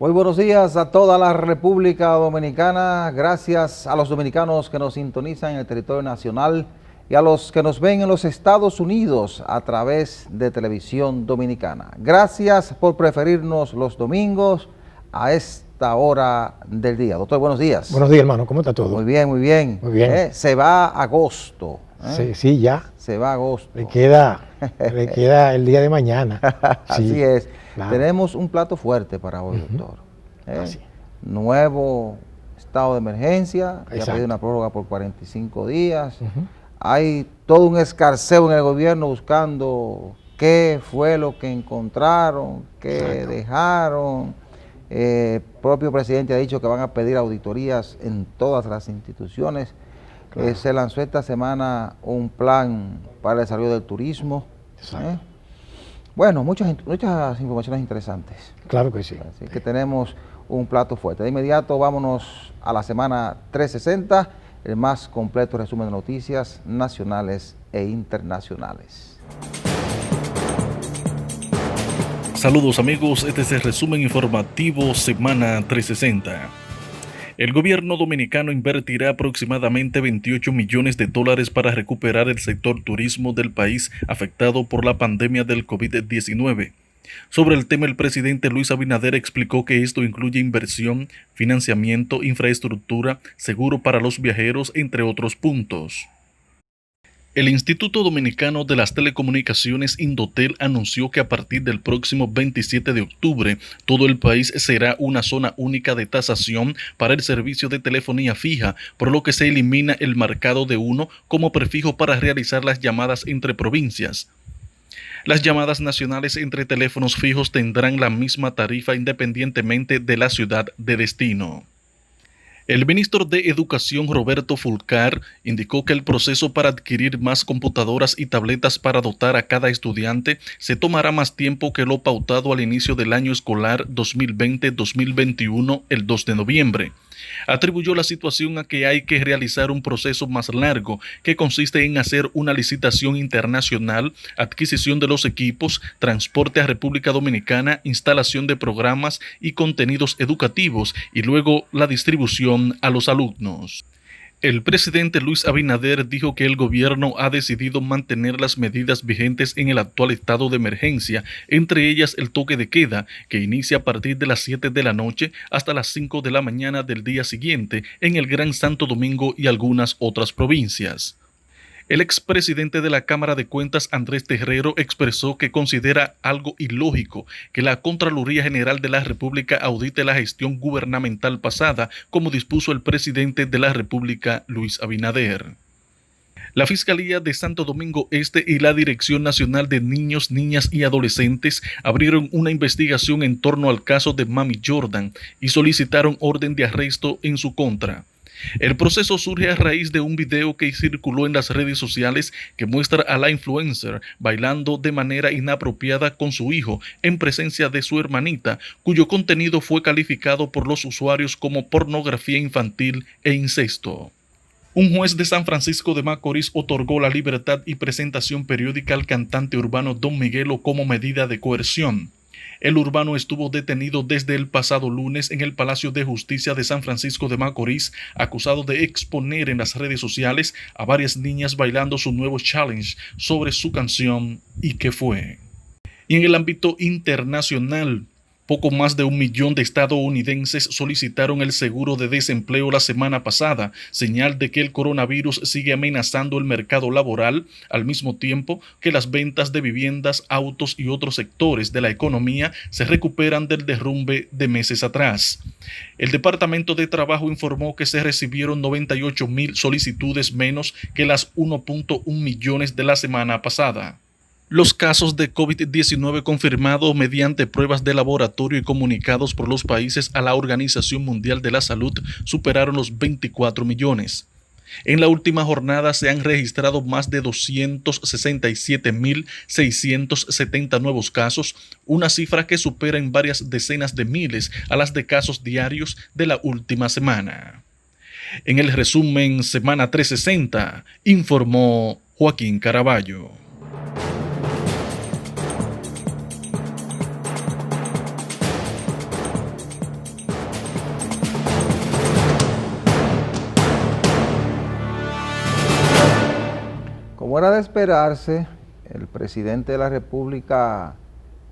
Muy buenos días a toda la República Dominicana. Gracias a los dominicanos que nos sintonizan en el territorio nacional y a los que nos ven en los Estados Unidos a través de Televisión Dominicana. Gracias por preferirnos los domingos a esta hora del día. Doctor, buenos días. Buenos días, hermano. ¿Cómo está todo? Muy bien, muy bien. Muy bien. Se va agosto. Sí, ya. Se va agosto. Le queda el día de mañana. Así Sí, es. claro. Tenemos un plato fuerte para hoy, doctor. Así. Nuevo estado de emergencia, ya ha Exacto. pedido una prórroga por 45 días. Hay todo un escarceo en el gobierno buscando qué fue lo que encontraron, qué Exacto. dejaron. El propio presidente ha dicho que van a pedir auditorías en todas las instituciones. Claro. Se lanzó esta semana un plan para el desarrollo del turismo. Exacto. Bueno, muchas informaciones interesantes. Claro que sí. Así que tenemos un plato fuerte. De inmediato vámonos a la semana 360, el más completo resumen de noticias nacionales e internacionales. Saludos amigos, este es el resumen informativo Semana 360. El gobierno dominicano invertirá aproximadamente $28 millones para recuperar el sector turismo del país afectado por la pandemia del COVID-19. Sobre el tema, el presidente Luis Abinader explicó que esto incluye inversión, financiamiento, infraestructura, seguro para los viajeros, entre otros puntos. El Instituto Dominicano de las Telecomunicaciones Indotel anunció que a partir del próximo 27 de octubre, todo el país será una zona única de tasación para el servicio de telefonía fija, por lo que se elimina el marcado de 1 como prefijo para realizar las llamadas entre provincias. Las llamadas nacionales entre teléfonos fijos tendrán la misma tarifa independientemente de la ciudad de destino. El ministro de Educación, Roberto Fulcar, indicó que el proceso para adquirir más computadoras y tabletas para dotar a cada estudiante se tomará más tiempo que lo pautado al inicio del año escolar 2020-2021, el 2 de noviembre. Atribuyó la situación a que hay que realizar un proceso más largo, que consiste en hacer una licitación internacional, adquisición de los equipos, transporte a República Dominicana, instalación de programas y contenidos educativos y luego la distribución a los alumnos. El presidente Luis Abinader dijo que el gobierno ha decidido mantener las medidas vigentes en el actual estado de emergencia, entre ellas el toque de queda, que inicia a partir de las 7 de la noche hasta las 5 de la mañana del día siguiente en el Gran Santo Domingo y algunas otras provincias. El expresidente de la Cámara de Cuentas, Andrés Terrero, expresó que considera algo ilógico que la Contraloría General de la República audite la gestión gubernamental pasada, como dispuso el presidente de la República, Luis Abinader. La Fiscalía de Santo Domingo Este y la Dirección Nacional de Niños, Niñas y Adolescentes abrieron una investigación en torno al caso de Mami Jordan y solicitaron orden de arresto en su contra. El proceso surge a raíz de un video que circuló en las redes sociales que muestra a la influencer bailando de manera inapropiada con su hijo en presencia de su hermanita, cuyo contenido fue calificado por los usuarios como pornografía infantil e incesto. Un juez de San Francisco de Macorís otorgó la libertad y presentación periódica al cantante urbano Don Miguelo como medida de coerción. El urbano estuvo detenido desde el pasado lunes en el Palacio de Justicia de San Francisco de Macorís, acusado de exponer en las redes sociales a varias niñas bailando su nuevo challenge sobre su canción ¿Y qué fue? Y en el ámbito internacional, poco más de 1 millón de estadounidenses solicitaron el seguro de desempleo la semana pasada, señal de que el coronavirus sigue amenazando el mercado laboral, al mismo tiempo que las ventas de viviendas, autos y otros sectores de la economía se recuperan del derrumbe de meses atrás. El Departamento de Trabajo informó que se recibieron 98,000 solicitudes menos que las 1.1 millones de la semana pasada. Los casos de COVID-19 confirmados mediante pruebas de laboratorio y comunicados por los países a la Organización Mundial de la Salud superaron los 24 millones. En la última jornada se han registrado más de 267.670 nuevos casos, una cifra que supera en varias decenas de miles a las de casos diarios de la última semana. En el resumen Semana 360, informó Joaquín Caraballo. Como era de esperarse, el presidente de la República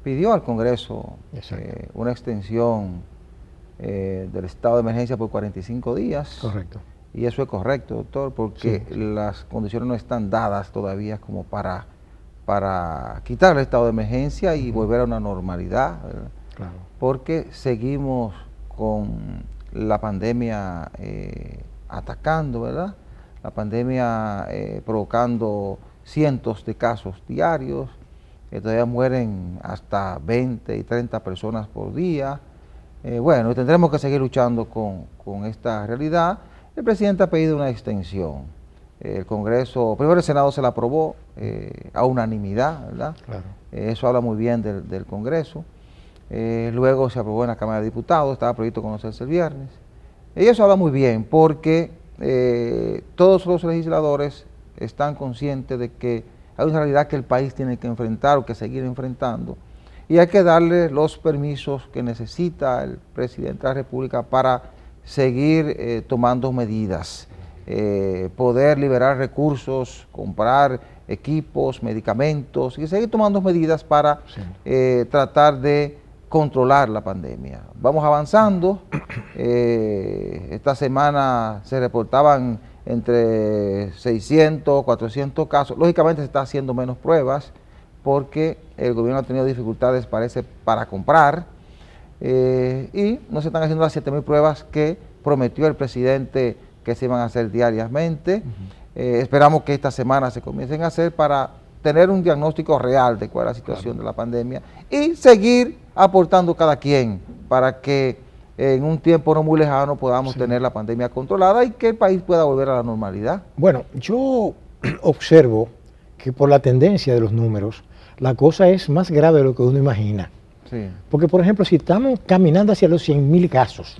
pidió al Congreso una extensión del estado de emergencia por 45 días. Correcto. Y eso es correcto, doctor, porque las condiciones no están dadas todavía como para quitar el estado de emergencia y volver a una normalidad, ¿verdad? Claro. Porque seguimos con la pandemia atacando, ¿verdad? La pandemia provocando cientos de casos diarios, todavía mueren hasta 20 y 30 personas por día. Bueno, tendremos que seguir luchando con esta realidad. El presidente ha pedido una extensión. El Congreso, primero el Senado se la aprobó a unanimidad, ¿verdad? Claro. Eso habla muy bien del Congreso. Luego se aprobó en la Cámara de Diputados, estaba previsto conocerse el viernes. Y eso habla muy bien porque todos los legisladores están conscientes de que hay una realidad que el país tiene que enfrentar o que seguir enfrentando. Y hay que darle los permisos que necesita el presidente de la República para seguir tomando medidas, poder liberar recursos, comprar equipos, medicamentos y seguir tomando medidas para tratar de controlar la pandemia. Vamos avanzando. Esta semana se reportaban entre 600, 400 casos. Lógicamente se está haciendo menos pruebas porque el gobierno ha tenido dificultades, parece, para comprar. Y no se están haciendo las 7.000 pruebas que prometió el presidente que se iban a hacer diariamente. Esperamos que esta semana se comiencen a hacer para tener un diagnóstico real de cuál es la situación de la pandemia y seguir aportando cada quien para que en un tiempo no muy lejano podamos tener la pandemia controlada y que el país pueda volver a la normalidad. Bueno, yo observo que por la tendencia de los números, la cosa es más grave de lo que uno imagina. Sí. Porque, por ejemplo, si estamos caminando hacia los 100.000 casos,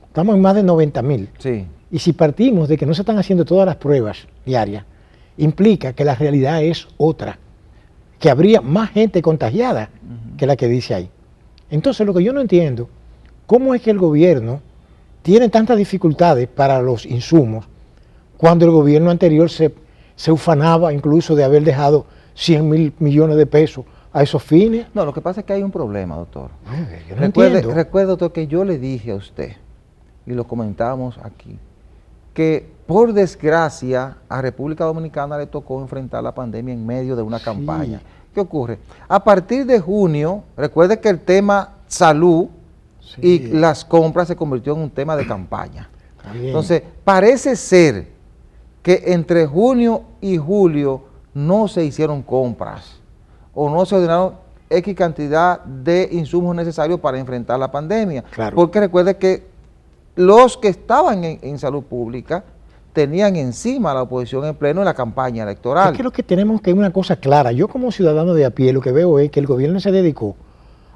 estamos en más de 90.000. Sí. Y si partimos de que no se están haciendo todas las pruebas diarias, implica que la realidad es otra, que habría más gente contagiada que la que dice ahí. Entonces, lo que yo no entiendo, ¿cómo es que el gobierno tiene tantas dificultades para los insumos cuando el gobierno anterior se ufanaba incluso de haber dejado 100.000 millones de pesos a esos fines? No, lo que pasa es que hay un problema, doctor. Yo no entiendo. Recuerde, doctor, que yo le dije a usted, y lo comentábamos aquí, que por desgracia a República Dominicana le tocó enfrentar la pandemia en medio de una campaña. ¿Qué ocurre? A partir de junio, recuerde que el tema salud y las compras se convirtió en un tema de campaña. Entonces, parece ser que entre junio y julio no se hicieron compras o no se ordenaron X cantidad de insumos necesarios para enfrentar la pandemia. Claro. Porque recuerde que los que estaban en salud pública tenían encima la oposición en pleno en la campaña electoral. Es que lo que tenemos que es una cosa clara. Yo como ciudadano de a pie lo que veo es que el gobierno se dedicó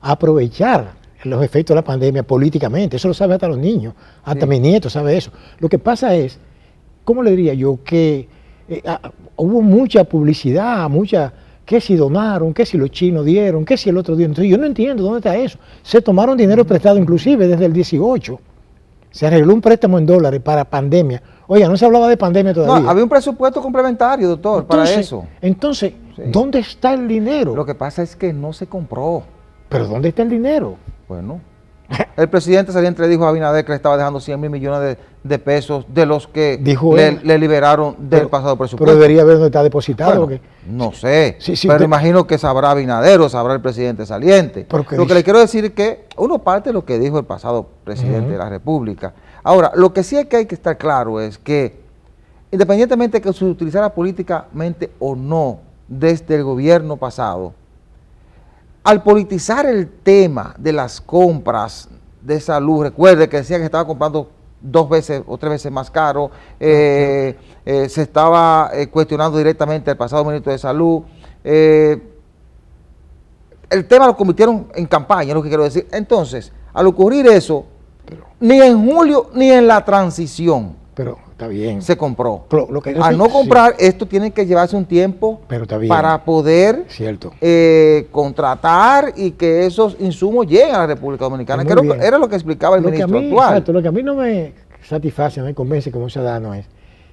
a aprovechar los efectos de la pandemia políticamente. Eso lo saben hasta los niños, hasta mi nieto sabe eso. Lo que pasa es, ¿cómo le diría yo? Que hubo mucha publicidad, que si donaron, que si los chinos dieron, que si el otro dio. Entonces yo no entiendo dónde está eso. Se tomaron dinero prestado inclusive desde el 18. Se arregló un préstamo en dólares para pandemia. Oiga, no se hablaba de pandemia todavía. No, había un presupuesto complementario, doctor, para eso. Entonces, ¿dónde está el dinero? Lo que pasa es que no se compró. ¿Pero dónde está el dinero? Bueno, el presidente saliente le dijo a Abinader que le estaba dejando 100.000 millones de pesos de los que le liberaron del pasado presupuesto. Pero debería haber donde está depositado. Bueno, no sé, pero imagino que sabrá Abinader o sabrá el presidente saliente. Lo que le quiero decir es que uno parte de lo que dijo el pasado presidente de la República. Ahora, lo que sí es que hay que estar claro es que, independientemente de que se utilizara políticamente o no desde el gobierno pasado, al politizar el tema de las compras de salud, recuerde que decían que estaba comprando 2 veces o 3 veces más caro, se estaba cuestionando directamente al pasado ministro de Salud, el tema lo convirtieron en campaña, es lo que quiero decir. Entonces, al ocurrir eso, ni en julio ni en la transición está bien. Se compró. Al no comprar, esto tiene que llevarse un tiempo para poder contratar y que esos insumos lleguen a la República Dominicana. Era lo que explicaba el ministro actual. Exacto, lo que a mí no me satisface, no me convence como ciudadano es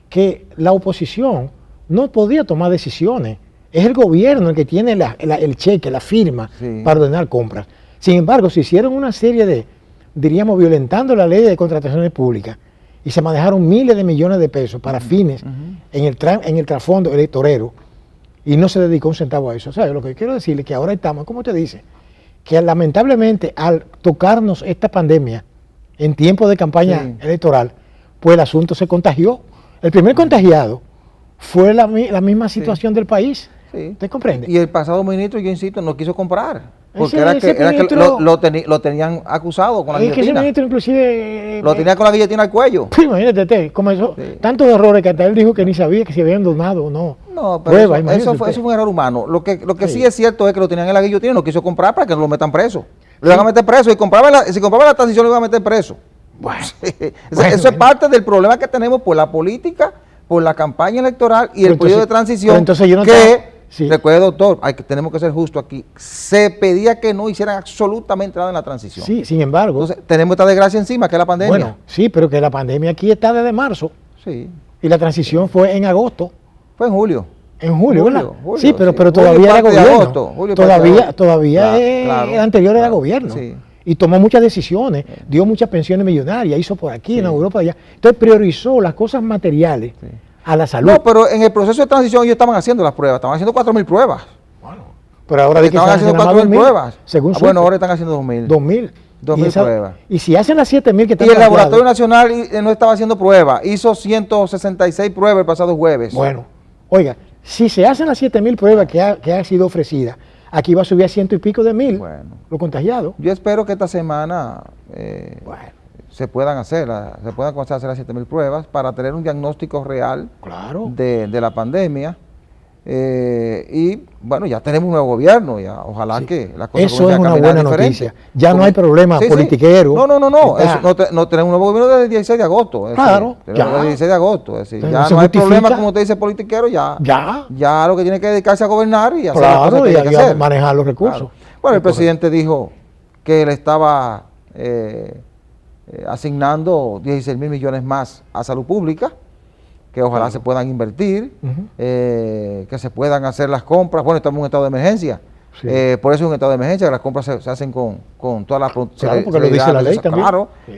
que la oposición no podía tomar decisiones. Es el gobierno el que tiene el cheque, la firma para ordenar compras. Sin embargo, se hicieron una serie de, diríamos, violentando la ley de contrataciones públicas y se manejaron miles de millones de pesos para fines en el trasfondo electorero y no se dedicó un centavo a eso. O sea, lo que quiero decirle es que ahora estamos, como te dice, que lamentablemente al tocarnos esta pandemia en tiempo de campaña electoral, pues el asunto se contagió. El primer contagiado fue la misma situación del país. ¿Usted comprende? Y el pasado ministro, yo insisto, no quiso comprar. Porque era que lo tenían acusado con la guillotina. Ese ministro inclusive... lo tenía con la guillotina al cuello. Pues imagínate, comenzó tantos errores que hasta él dijo que ni sabía que se habían donado o no. No, pero eso fue un error humano. Lo que sí es cierto es que lo tenían en la guillotina y no quiso comprar para que no lo metan preso. Lo iban a meter preso y si compraba la transición lo iban a meter preso. Bueno, eso es parte del problema que tenemos por la política, por la campaña electoral y el periodo de transición. Entonces yo no recuerde, doctor, tenemos que ser justos aquí. Se pedía que no hicieran absolutamente nada en la transición. Sí, sin embargo. Entonces, tenemos esta desgracia encima, que es la pandemia. Bueno, sí, pero que la pandemia aquí está desde marzo. Sí. Y la transición fue en agosto. Fue en julio. En julio, ¿verdad? Julio, sí, pero todavía era gobierno. Todavía el anterior era gobierno. Sí. Y tomó muchas decisiones, dio muchas pensiones millonarias, hizo por aquí, en Europa, allá. Entonces priorizó las cosas materiales a la salud. No, pero en el proceso de transición ellos estaban haciendo las pruebas, estaban haciendo 4.000 pruebas. Bueno, pero ahora de que estaban haciendo 4.000 pruebas. Según bueno, ahora están haciendo 2.000. 2.000 pruebas. Y si hacen las 7.000 que están Y el Laboratorio Nacional no estaba haciendo pruebas, hizo 166 pruebas el pasado jueves. Bueno, oiga, si se hacen las 7.000 pruebas que ha sido ofrecida, aquí va a subir a 100 y pico de mil los contagiados. Yo espero que esta semana se puedan comenzar a hacer las 7.000 pruebas para tener un diagnóstico real de la pandemia. Y bueno, ya tenemos un nuevo gobierno, ojalá que las cosas eso es una buena noticia. Ya no hay problema politiquero. No, no tenemos un nuevo gobierno desde el 16 de agosto. Claro, desde el 16 de agosto. Es decir, ya no hay problema, como usted dice, politiquero, ya lo que tiene que dedicarse a gobernar y hacer las cosas que tiene que hacer. Manejar los recursos. Bueno, el presidente dijo que él estaba asignando 16.000 millones más a salud pública, que ojalá se puedan invertir, que se puedan hacer las compras. Bueno, estamos en un estado de emergencia, por eso es un estado de emergencia, que las compras se hacen con todas las... Claro, porque lo dice la ley también.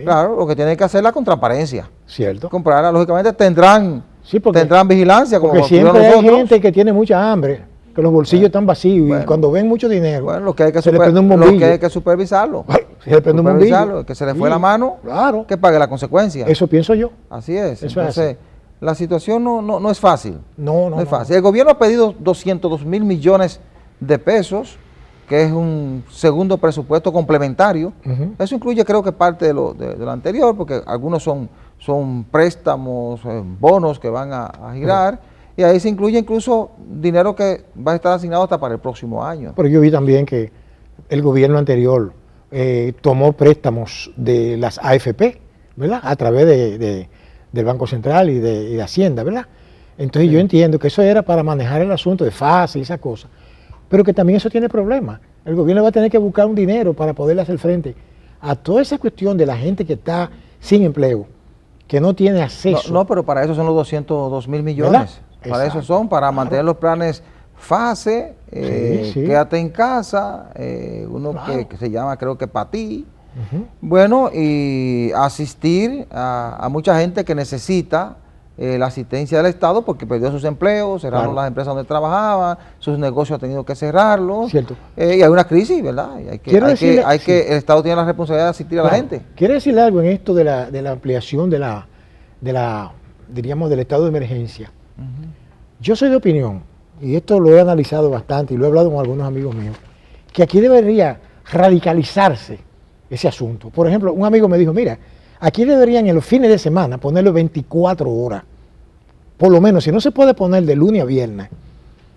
Claro, lo que tienen que hacerla con transparencia. Cierto. Comprarla, lógicamente tendrán vigilancia. Porque siempre hay gente que tiene mucha hambre, que los bolsillos están vacíos y cuando ven mucho dinero, lo que hay que se le prende un bombillo. Lo que hay que supervisarlo. Se le prende un bombillo. Que se le fue la mano, que pague la consecuencia. Eso pienso yo. Así es. Eso entonces, la situación no es fácil. No es fácil. El gobierno ha pedido 202.000 millones de pesos, que es un segundo presupuesto complementario. Eso incluye, creo que parte de lo anterior, porque algunos son préstamos, bonos que van a girar, y ahí se incluye incluso dinero que va a estar asignado hasta para el próximo año. Pero yo vi también que el gobierno anterior tomó préstamos de las AFP, ¿verdad? A través del Banco Central y de Hacienda, ¿verdad? Entonces yo entiendo que eso era para manejar el asunto de fase y esas cosas, pero que también eso tiene problemas. El gobierno va a tener que buscar un dinero para poderle hacer frente a toda esa cuestión de la gente que está sin empleo, que no tiene acceso. No, pero para eso son los 202.000 millones. ¿Verdad? Para eso son, para mantener los planes fase, quédate en casa, uno que se llama, creo que PATI. Bueno, y asistir a mucha gente que necesita la asistencia del Estado porque perdió sus empleos, cerraron las empresas donde trabajaban, sus negocios han tenido que cerrarlos. Cierto. Y hay una crisis, ¿verdad? Y el Estado tiene la responsabilidad de asistir a la gente. ¿Quiere decirle algo en esto de la ampliación diríamos, del estado de emergencia? Yo soy de opinión, y esto lo he analizado bastante y lo he hablado con algunos amigos míos, que aquí debería radicalizarse ese asunto. Por ejemplo, un amigo me dijo, mira, aquí deberían en los fines de semana ponerlo 24 horas. Por lo menos, si no se puede poner de lunes a viernes,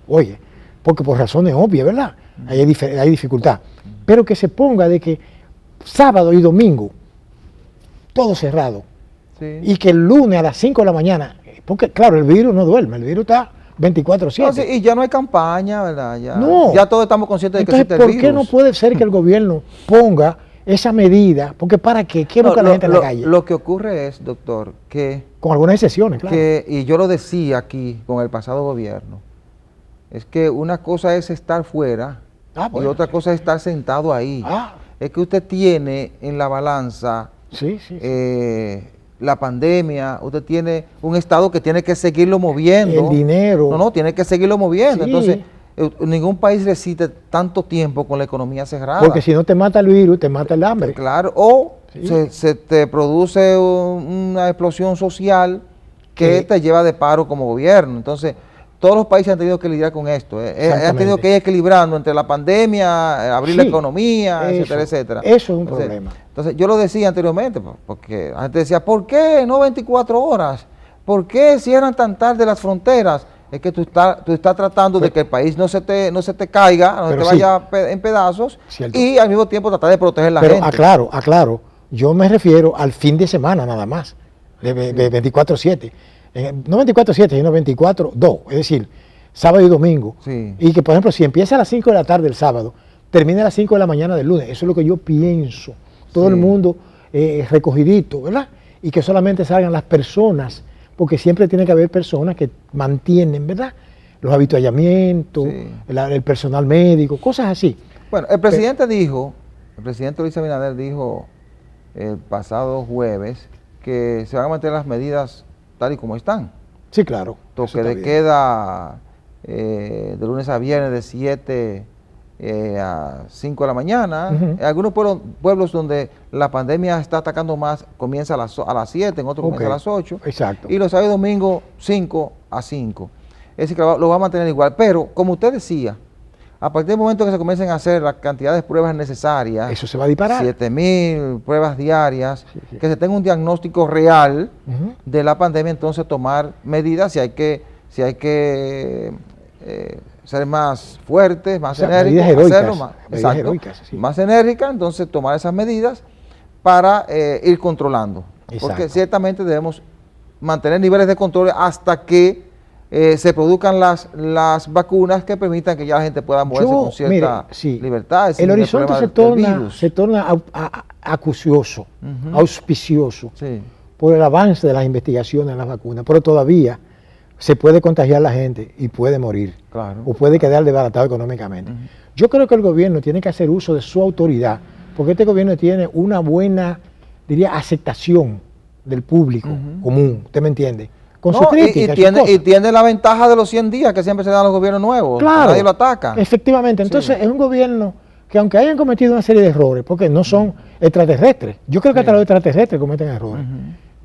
oye, porque por razones obvias, ¿verdad? Hay dificultad. Pero que se ponga de que sábado y domingo, todo cerrado. Y que el lunes a las 5 de la mañana, porque claro, el virus no duerme, el virus está 24/7. Y ya no hay campaña, ¿verdad? Ya todos estamos conscientes de que existe el virus. ¿Por qué no puede ser que el gobierno ponga esa medida, porque ¿para qué? ¿Qué busca la gente en la calle? Lo que ocurre es, doctor, que... Con algunas excepciones, claro. Y yo lo decía aquí con el pasado gobierno, es que una cosa es estar fuera y Bueno, otra cosa es estar sentado ahí. Es que usted tiene en la balanza la pandemia, usted tiene un Estado que tiene que seguirlo moviendo. El dinero. No, tiene que seguirlo moviendo. Sí. Entonces, ningún país resiste tanto tiempo con la economía cerrada. Porque si no te mata el virus, te mata el hambre. Claro, o se te produce una explosión social que te lleva de paro como gobierno. Entonces, todos los países han tenido que lidiar con esto. Han tenido que ir equilibrando entre la pandemia, abrir la economía, etcétera, etcétera. Eso es un problema. Entonces, yo lo decía anteriormente, porque la gente decía, ¿por qué no 24 horas? ¿Por qué cierran tan tarde las fronteras? Es que tú estás tratando de que el país no se te caiga, no se te vaya en pedazos, y al mismo tiempo tratar de proteger la gente. Aclaro, yo me refiero al fin de semana nada más, de 24/7. No 24/7, sino 24/2, es decir, sábado y domingo. Sí. Y que, por ejemplo, si empieza a las 5 de la tarde el sábado, termina a las 5 de la mañana del lunes. Eso es lo que yo pienso. Todo el mundo recogidito, ¿verdad? Y que solamente salgan las personas, porque siempre tiene que haber personas que mantienen, ¿verdad?, los avituallamientos, el personal médico, cosas así. Bueno, el presidente Luis Abinader dijo el pasado jueves que se van a mantener las medidas tal y como están. Sí, claro. Toque de queda de lunes a viernes de 7 a 5 de la mañana. En algunos pueblos donde la pandemia está atacando más, comienza a las 7, en otros comienza a las 8. Exacto. Y los sábados y domingos 5 a 5. Es decir, que lo va a mantener igual. Pero, como usted decía, a partir del momento que se comiencen a hacer la cantidad de pruebas necesarias, eso se va a disparar. 7,000 pruebas diarias, que se tenga un diagnóstico real de la pandemia, entonces tomar medidas si hay que ser más fuertes, más enérgicos, más enérgicas, entonces tomar esas medidas para ir controlando. Porque ciertamente debemos mantener niveles de control hasta que se produzcan las vacunas que permitan que ya la gente pueda moverse con cierta libertad. El horizonte se torna acucioso, auspicioso, por el avance de las investigaciones en las vacunas, pero todavía se puede contagiar la gente y puede morir, o puede quedar desbaratado económicamente. Yo creo que el gobierno tiene que hacer uso de su autoridad, porque este gobierno tiene una buena, diría, aceptación del público común, ¿usted me entiende? Con sus críticas. Y tiene la ventaja de los 100 días que siempre se dan a los gobiernos nuevos. Claro, nadie lo ataca. Efectivamente. Entonces, es un gobierno que, aunque hayan cometido una serie de errores, porque no son extraterrestres, yo creo que hasta los extraterrestres cometen errores,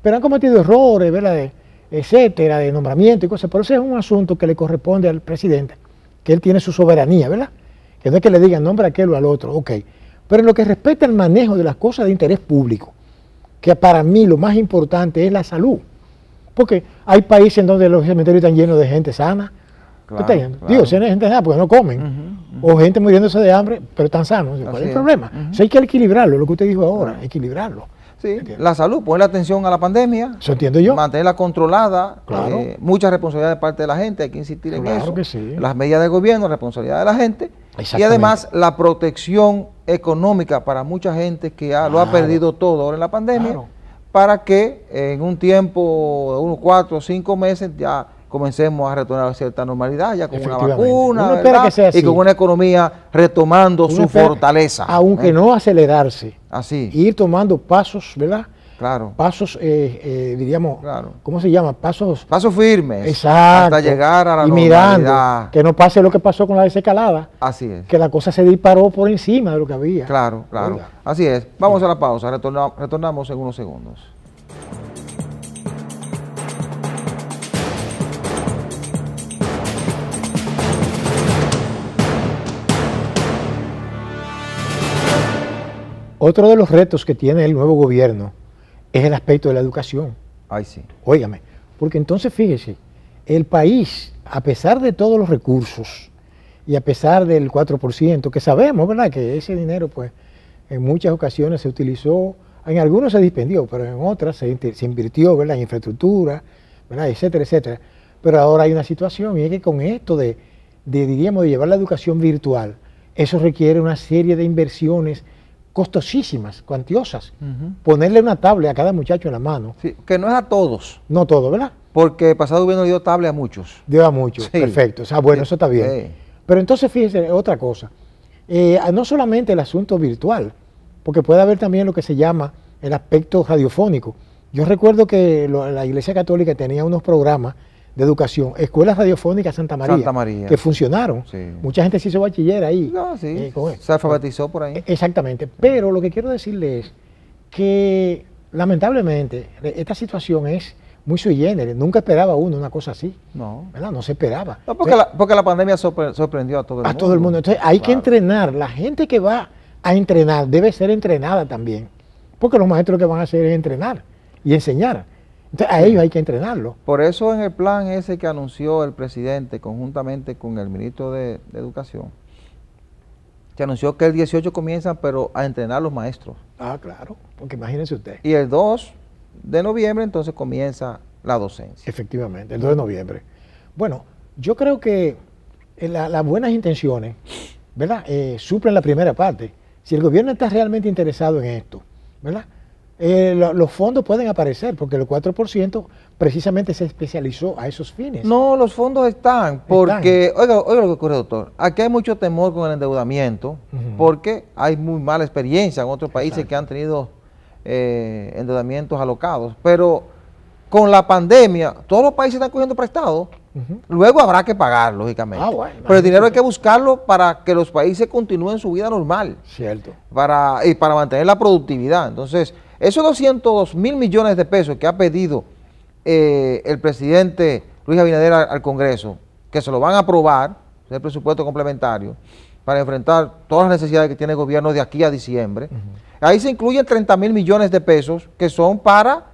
pero han cometido errores, ¿verdad?, etcétera, de nombramiento y cosas. Pero ese es un asunto que le corresponde al presidente, que él tiene su soberanía, ¿verdad? Que no es que le digan nombre a aquel o al otro, ok. Pero en lo que respecta al manejo de las cosas de interés público, que para mí lo más importante es la salud. Porque hay países en donde los cementerios están llenos de gente sana. Digo, si no hay gente sana porque no comen. O gente muriéndose de hambre, pero están sanos. ¿Cuál es el problema? Eso hay que equilibrarlo, lo que usted dijo ahora, equilibrarlo. Sí, la salud, poner atención a la pandemia. Eso entiendo yo. Mantenerla controlada. Claro. Mucha responsabilidad de parte de la gente, hay que insistir en eso. Que sí. Las medidas del gobierno, responsabilidad de la gente. Y además la protección económica para mucha gente que lo ha perdido todo ahora en la pandemia, para que en un tiempo de unos 4 o 5 meses ya comencemos a retornar a cierta normalidad, ya con una vacuna, ¿verdad? Y con una economía retomando su fortaleza. Aunque no acelerarse. Así. Ir tomando pasos, ¿verdad? Claro. Pasos, diríamos, ¿cómo se llama? Pasos firmes. Exacto. Hasta llegar a la normalidad. Mirando, que no pase lo que pasó con la desescalada. Así es. Que la cosa se disparó por encima de lo que había. Claro. Así es. Vamos a la pausa. Retornamos en unos segundos. Otro de los retos que tiene el nuevo gobierno es el aspecto de la educación. Ay, sí. Óigame, porque entonces fíjese, el país, a pesar de todos los recursos y a pesar del 4%, que sabemos, ¿verdad?, que ese dinero, pues, en muchas ocasiones se utilizó, en algunos se dispendió, pero en otras se invirtió, ¿verdad?, en infraestructura, ¿verdad?, etcétera, etcétera. Pero ahora hay una situación, y es que con esto diríamos, de llevar la educación virtual, eso requiere una serie de inversiones costosísimas, cuantiosas. Ujú. Ponerle una tablet a cada muchacho en la mano, Sí, que no es a todos, no todo, ¿verdad? porque el pasado gobierno dio tablet a muchos. Lleva mucho, Sí. perfecto. O sea, bueno, Sí. eso está bien. Sí. Pero entonces fíjese otra cosa. No solamente el asunto virtual, porque puede haber también lo que se llama el aspecto radiofónico. Yo recuerdo que la Iglesia Católica tenía unos programas de educación, escuelas radiofónicas Santa María, que funcionaron. Sí. Mucha gente se hizo bachiller ahí. No, sí, con eso. se alfabetizó por ahí. Exactamente. Pero lo que quiero decirle es que lamentablemente esta situación es muy sui generis. Nunca esperaba uno una cosa así, No. ¿verdad? No se esperaba. No, porque la pandemia sorprendió a todo el mundo. A todo el mundo. Entonces hay que Claro. entrenar. La gente que va a entrenar debe ser entrenada también. Porque los maestros lo que van a hacer es entrenar y enseñar. Entonces a ellos hay que entrenarlos. Por eso en el plan ese que anunció el presidente conjuntamente con el ministro de Educación, se anunció que el 18 comienzan, pero a entrenar los maestros. Ah, claro. Porque imagínense usted. Y el 2 de noviembre entonces comienza la docencia. Efectivamente, el 2 de noviembre. Bueno, yo creo que las buenas intenciones, ¿verdad? Suplen la primera parte. Si el gobierno está realmente interesado en esto, ¿verdad? Los fondos pueden aparecer porque el 4% precisamente se especializó a esos fines. No, los fondos están, porque, oiga lo que ocurre, doctor, aquí hay mucho temor con el endeudamiento, Ujú. porque hay muy mala experiencia en otros países Exacto. que han tenido endeudamientos alocados, pero con la pandemia, todos los países están cogiendo prestado, Ujú. luego habrá que pagar, lógicamente, Ah, bueno, pero el dinero hay que buscarlo para que los países continúen su vida normal, Cierto. para mantener la productividad. Entonces, esos 202.000 millones de pesos que ha pedido el presidente Luis Abinader al Congreso, que se lo van a aprobar, el presupuesto complementario, para enfrentar todas las necesidades que tiene el gobierno de aquí a diciembre. Ahí se incluyen 30.000 millones de pesos que son para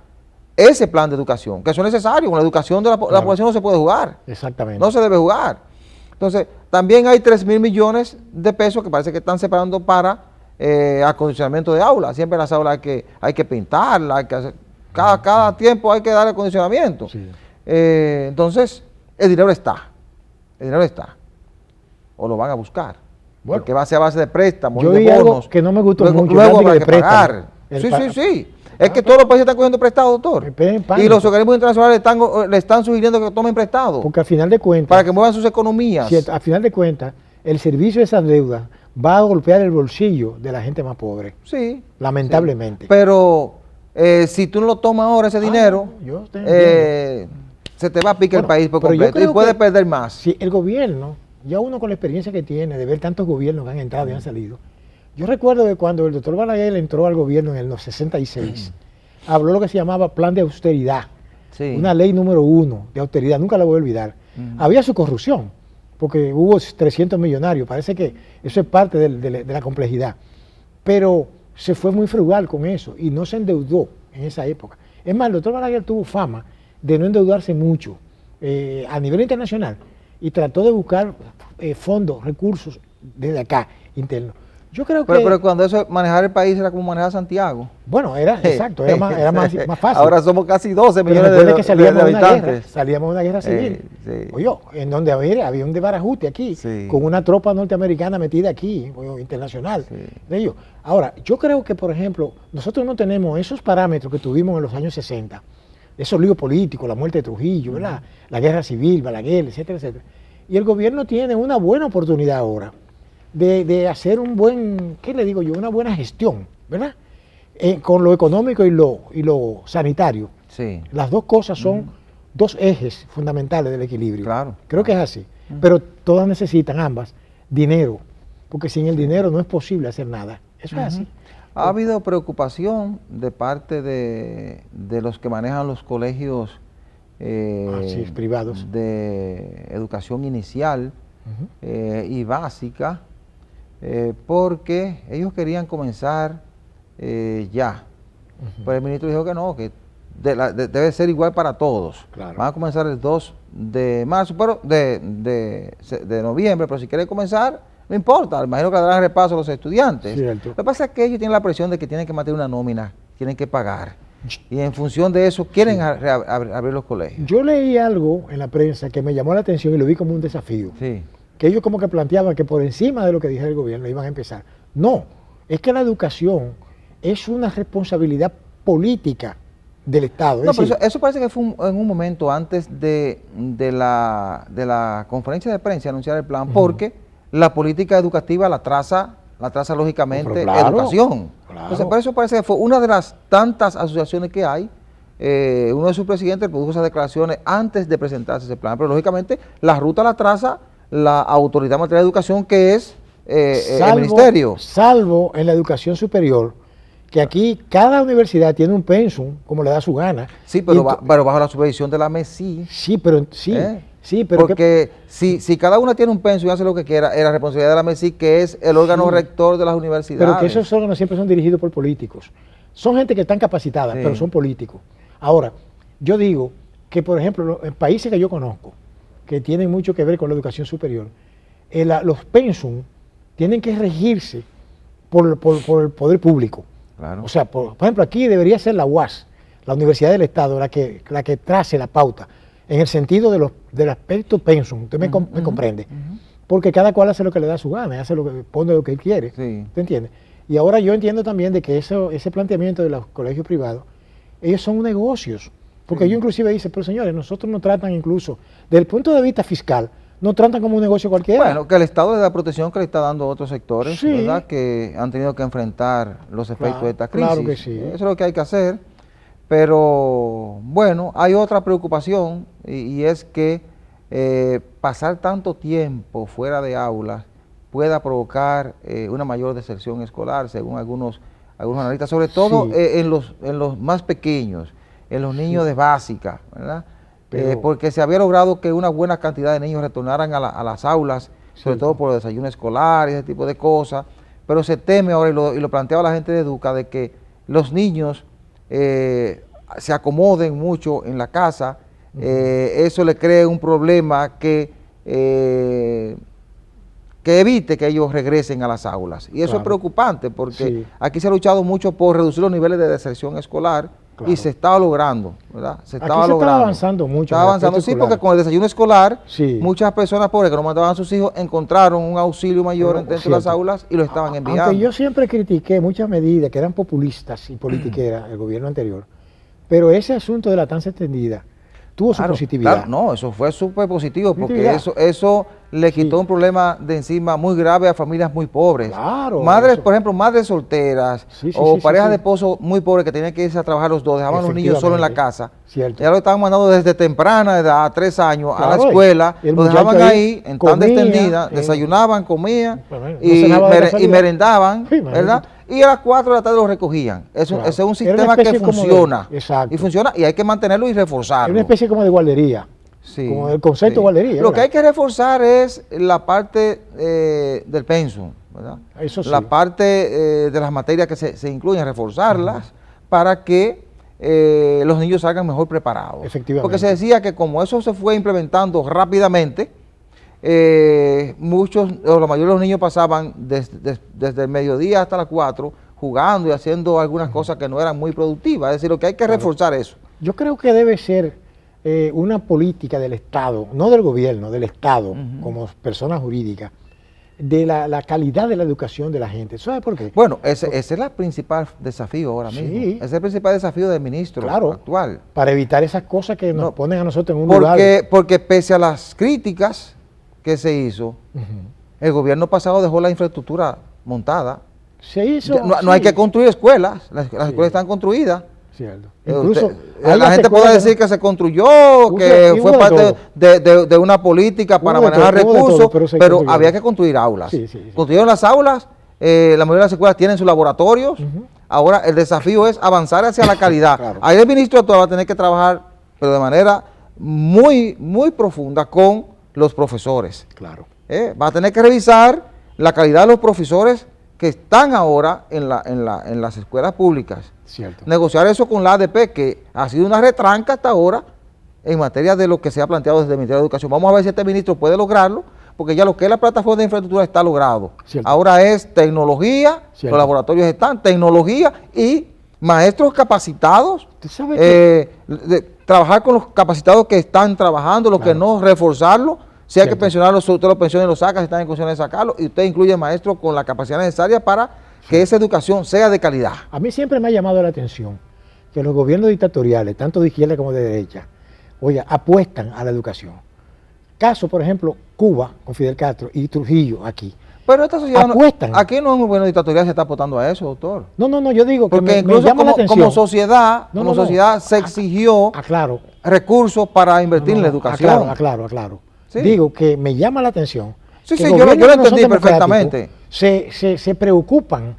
ese plan de educación, que son necesarios. Con la educación de la población no se puede jugar, Exactamente. no se debe jugar. Entonces, también hay 3.000 millones de pesos que parece que están separando para acondicionamiento de aulas. Siempre las aulas hay que pintarlas, hay que hacer, cada tiempo hay que dar acondicionamiento. Sí. Entonces, el dinero está. O lo van a buscar. Bueno, porque va a ser a base de préstamos, yo y vi de algo bonos. que no me gustó luego, mucho, Luego el habrá de que préstamo. pagar. Sí. Es que todos los países están cogiendo prestado, doctor. En pánico. Y los organismos internacionales le están sugiriendo que tomen prestado Porque al final de cuentas, para que muevan sus economías. si al final de cuentas, el servicio de esas deudas va a golpear el bolsillo de la gente más pobre, Sí. lamentablemente. Sí. Pero si tú no lo tomas ahora ese dinero, yo te entiendo. se te va a picar el Bueno, país por pero yo completo y creo puedes que perder más. Si el gobierno, ya uno con la experiencia que tiene de ver tantos gobiernos que han entrado y han salido, yo recuerdo que cuando el doctor Balaguer entró al gobierno en el 66, habló lo que se llamaba plan de austeridad, Sí. una ley número 1 de austeridad, nunca la voy a olvidar. Había su corrupción, porque hubo 300 millonarios, parece que eso es parte de la complejidad, pero se fue muy frugal con eso y no se endeudó en esa época. Es más, el doctor Balaguer tuvo fama de no endeudarse mucho a nivel internacional y trató de buscar fondos, recursos desde acá, internos. Yo creo que... Pero cuando eso, manejar el país era como manejar Santiago. Bueno, exacto, era más fácil. Ahora somos casi 12 Pero millones recuerde que salíamos de una guerra, habitantes. salíamos de una guerra civil. Sí. Oye, en donde había un desbarajuste aquí, Sí. con una tropa norteamericana metida aquí, internacional. Sí. De ellos. Ahora, yo creo que, por ejemplo, nosotros no tenemos esos parámetros que tuvimos en los años 60, esos líos políticos, la muerte de Trujillo, ¿verdad? La guerra civil, Balaguer, etcétera, etcétera. Y el gobierno tiene una buena oportunidad ahora de hacer un buen, ¿qué le digo yo? Una buena gestión, ¿verdad? Con lo económico y lo sanitario. Sí. Las dos cosas son dos ejes fundamentales del equilibrio. Claro. Creo que es así. Pero todas necesitan, ambas, dinero. Porque sin el dinero no es posible hacer nada. Eso es así. Ha habido preocupación de parte de los que manejan los colegios Sí, privados. de educación inicial Ujú. y básica, porque ellos querían comenzar ya. Pero el ministro dijo que no, que debe ser igual para todos. Claro. Van a comenzar el 2 de marzo, pero de noviembre, pero si quiere comenzar, no importa, imagino que le darán repaso a los estudiantes. Cierto. Lo que pasa es que ellos tienen la presión de que tienen que mantener una nómina, tienen que pagar. Y en función de eso quieren abrir los colegios. Yo leí algo en la prensa que me llamó la atención y lo vi como un desafío. Sí. Que ellos como que planteaban que por encima de lo que dijera el gobierno iban a empezar. No, es que la educación es una responsabilidad política del Estado. No, pero eso parece que fue en un momento antes de la conferencia de prensa anunciar el plan, porque la política educativa la traza lógicamente claro, educación. Claro. Entonces, por eso parece que fue una de las tantas asociaciones que hay. Uno de sus presidentes produjo esas declaraciones antes de presentarse ese plan, pero lógicamente la ruta la traza la autoridad en materia de educación, que es el ministerio. Salvo en la educación superior, que aquí cada universidad tiene un pensum como le da su gana. Sí, pero bajo la supervisión de la MESI. Sí, pero porque si cada una tiene un pensum y hace lo que quiera, es la responsabilidad de la MESI, que es el órgano rector de las universidades. Pero que esos órganos siempre son dirigidos por políticos. Son gente que están capacitadas, pero son políticos. Ahora, yo digo que, por ejemplo, en países que yo conozco, que tienen mucho que ver con la educación superior, los pensum tienen que regirse por el poder público. Claro. O sea, por ejemplo, aquí debería ser la UAS, la Universidad del Estado, la que trace la pauta, en el sentido del aspecto pensum, usted me comprende, porque cada cual hace lo que le da su gana, hace pone lo que él quiere, sí. ¿te entiendes? Y ahora yo entiendo también de que ese planteamiento de los colegios privados, ellos son negocios, porque ellos inclusive dicen, pero señores, nosotros nos tratan incluso, desde el punto de vista fiscal, nos tratan como un negocio cualquiera. Bueno, que el Estado le da protección que le está dando a otros sectores, ¿verdad? Que han tenido que enfrentar los efectos de esta crisis. Claro que sí. Eso es lo que hay que hacer. Pero, bueno, hay otra preocupación y es que pasar tanto tiempo fuera de aulas pueda provocar una mayor deserción escolar, según algunos analistas, sobre todo en los más pequeños, en los niños de básica, ¿verdad? Porque se había logrado que una buena cantidad de niños retornaran a las aulas, sobre todo por el desayuno escolar y ese tipo de cosas, pero se teme ahora, y lo planteaba la gente de Educa, de que los niños se acomoden mucho en la casa, eso le cree un problema que evite que ellos regresen a las aulas. Y eso es preocupante, porque aquí se ha luchado mucho por reducir los niveles de deserción escolar, y se estaba logrando, ¿verdad? Estaba avanzando mucho. Estaba avanzando, sí, porque con el desayuno escolar, muchas personas pobres que no mandaban a sus hijos encontraron un auxilio mayor dentro de las aulas y lo estaban enviando. Aunque yo siempre critiqué muchas medidas que eran populistas y politiqueras el gobierno anterior, pero ese asunto de la tasa extendida tuvo su positividad. Claro, no, eso fue súper positivo, porque eso le quitó un problema de encima muy grave a familias muy pobres. Claro. Madres, por ejemplo, madres solteras o parejas de esposos muy pobres que tenían que irse a trabajar los dos, dejaban a los niños solo en la casa. Cierto. Ya lo estaban mandando desde temprana edad, a 3 años, a la escuela, lo dejaban ahí en tanda extendida, desayunaban, comían y merendaban, ¿verdad? Y a las 4 de la tarde lo recogían. Ese es un sistema que funciona. Exacto. Y funciona, y hay que mantenerlo y reforzarlo. Es una especie como de guardería. Sí, como el concepto de guardería. Lo que hay que reforzar es la parte del pensum, ¿verdad? Eso sí. La parte de las materias que se incluyen, reforzarlas para que los niños salgan mejor preparados. Efectivamente. Porque se decía que como eso se fue implementando rápidamente, muchos o la mayoría de los niños pasaban desde el mediodía hasta las 4 jugando y haciendo algunas cosas que no eran muy productivas. Es decir, lo que hay que reforzar eso. Yo creo que debe ser una política del Estado, no del gobierno, del Estado, como persona jurídica, de la calidad de la educación de la gente. ¿Sabe por qué? Bueno, ese es el principal desafío ahora mismo. Ese es el principal desafío del ministro actual. Para evitar esas cosas que nos ponen a nosotros en un lugar. Porque pese a las críticas que se hizo, el gobierno pasado dejó la infraestructura montada. Se hizo. No hay que construir escuelas, las escuelas están construidas. Cierto. Incluso la gente puede decir que se construyó, que fue parte de una política para manejar recursos, pero había que construir aulas. Construyeron las aulas, la mayoría de las escuelas tienen sus laboratorios. Ahora el desafío es avanzar hacia la calidad. Ahí el ministro actual va a tener que trabajar, pero de manera muy, muy profunda con los profesores. Va a tener que revisar la calidad de los profesores que están ahora en las escuelas públicas. Cierto. Negociar eso con la ADP, que ha sido una retranca hasta ahora en materia de lo que se ha planteado desde el Ministerio de Educación. Vamos a ver si este ministro puede lograrlo, porque ya lo que es la plataforma de infraestructura está logrado. Cierto. Ahora es tecnología, los laboratorios están, tecnología y maestros capacitados. Trabajar con los capacitados que están trabajando, los que no, reforzarlo. Si hay que pensionarlos, usted lo pensiona y lo saca, si están en condiciones de sacarlo, y usted incluye maestros con la capacidad necesaria para que esa educación sea de calidad. A mí siempre me ha llamado la atención que los gobiernos dictatoriales, tanto de izquierda como de derecha, oiga, apuestan a la educación. Caso, por ejemplo, Cuba con Fidel Castro y Trujillo aquí. Pero esta sociedad, apuestan. Aquí no es un gobierno dictatorial, se está apostando a eso, doctor. No, yo digo que porque incluso me llama la atención. como sociedad se exigió recursos para invertir en la educación. Aclaro. Sí. Digo que me llama la atención. Sí, yo lo entendí perfectamente. Se preocupan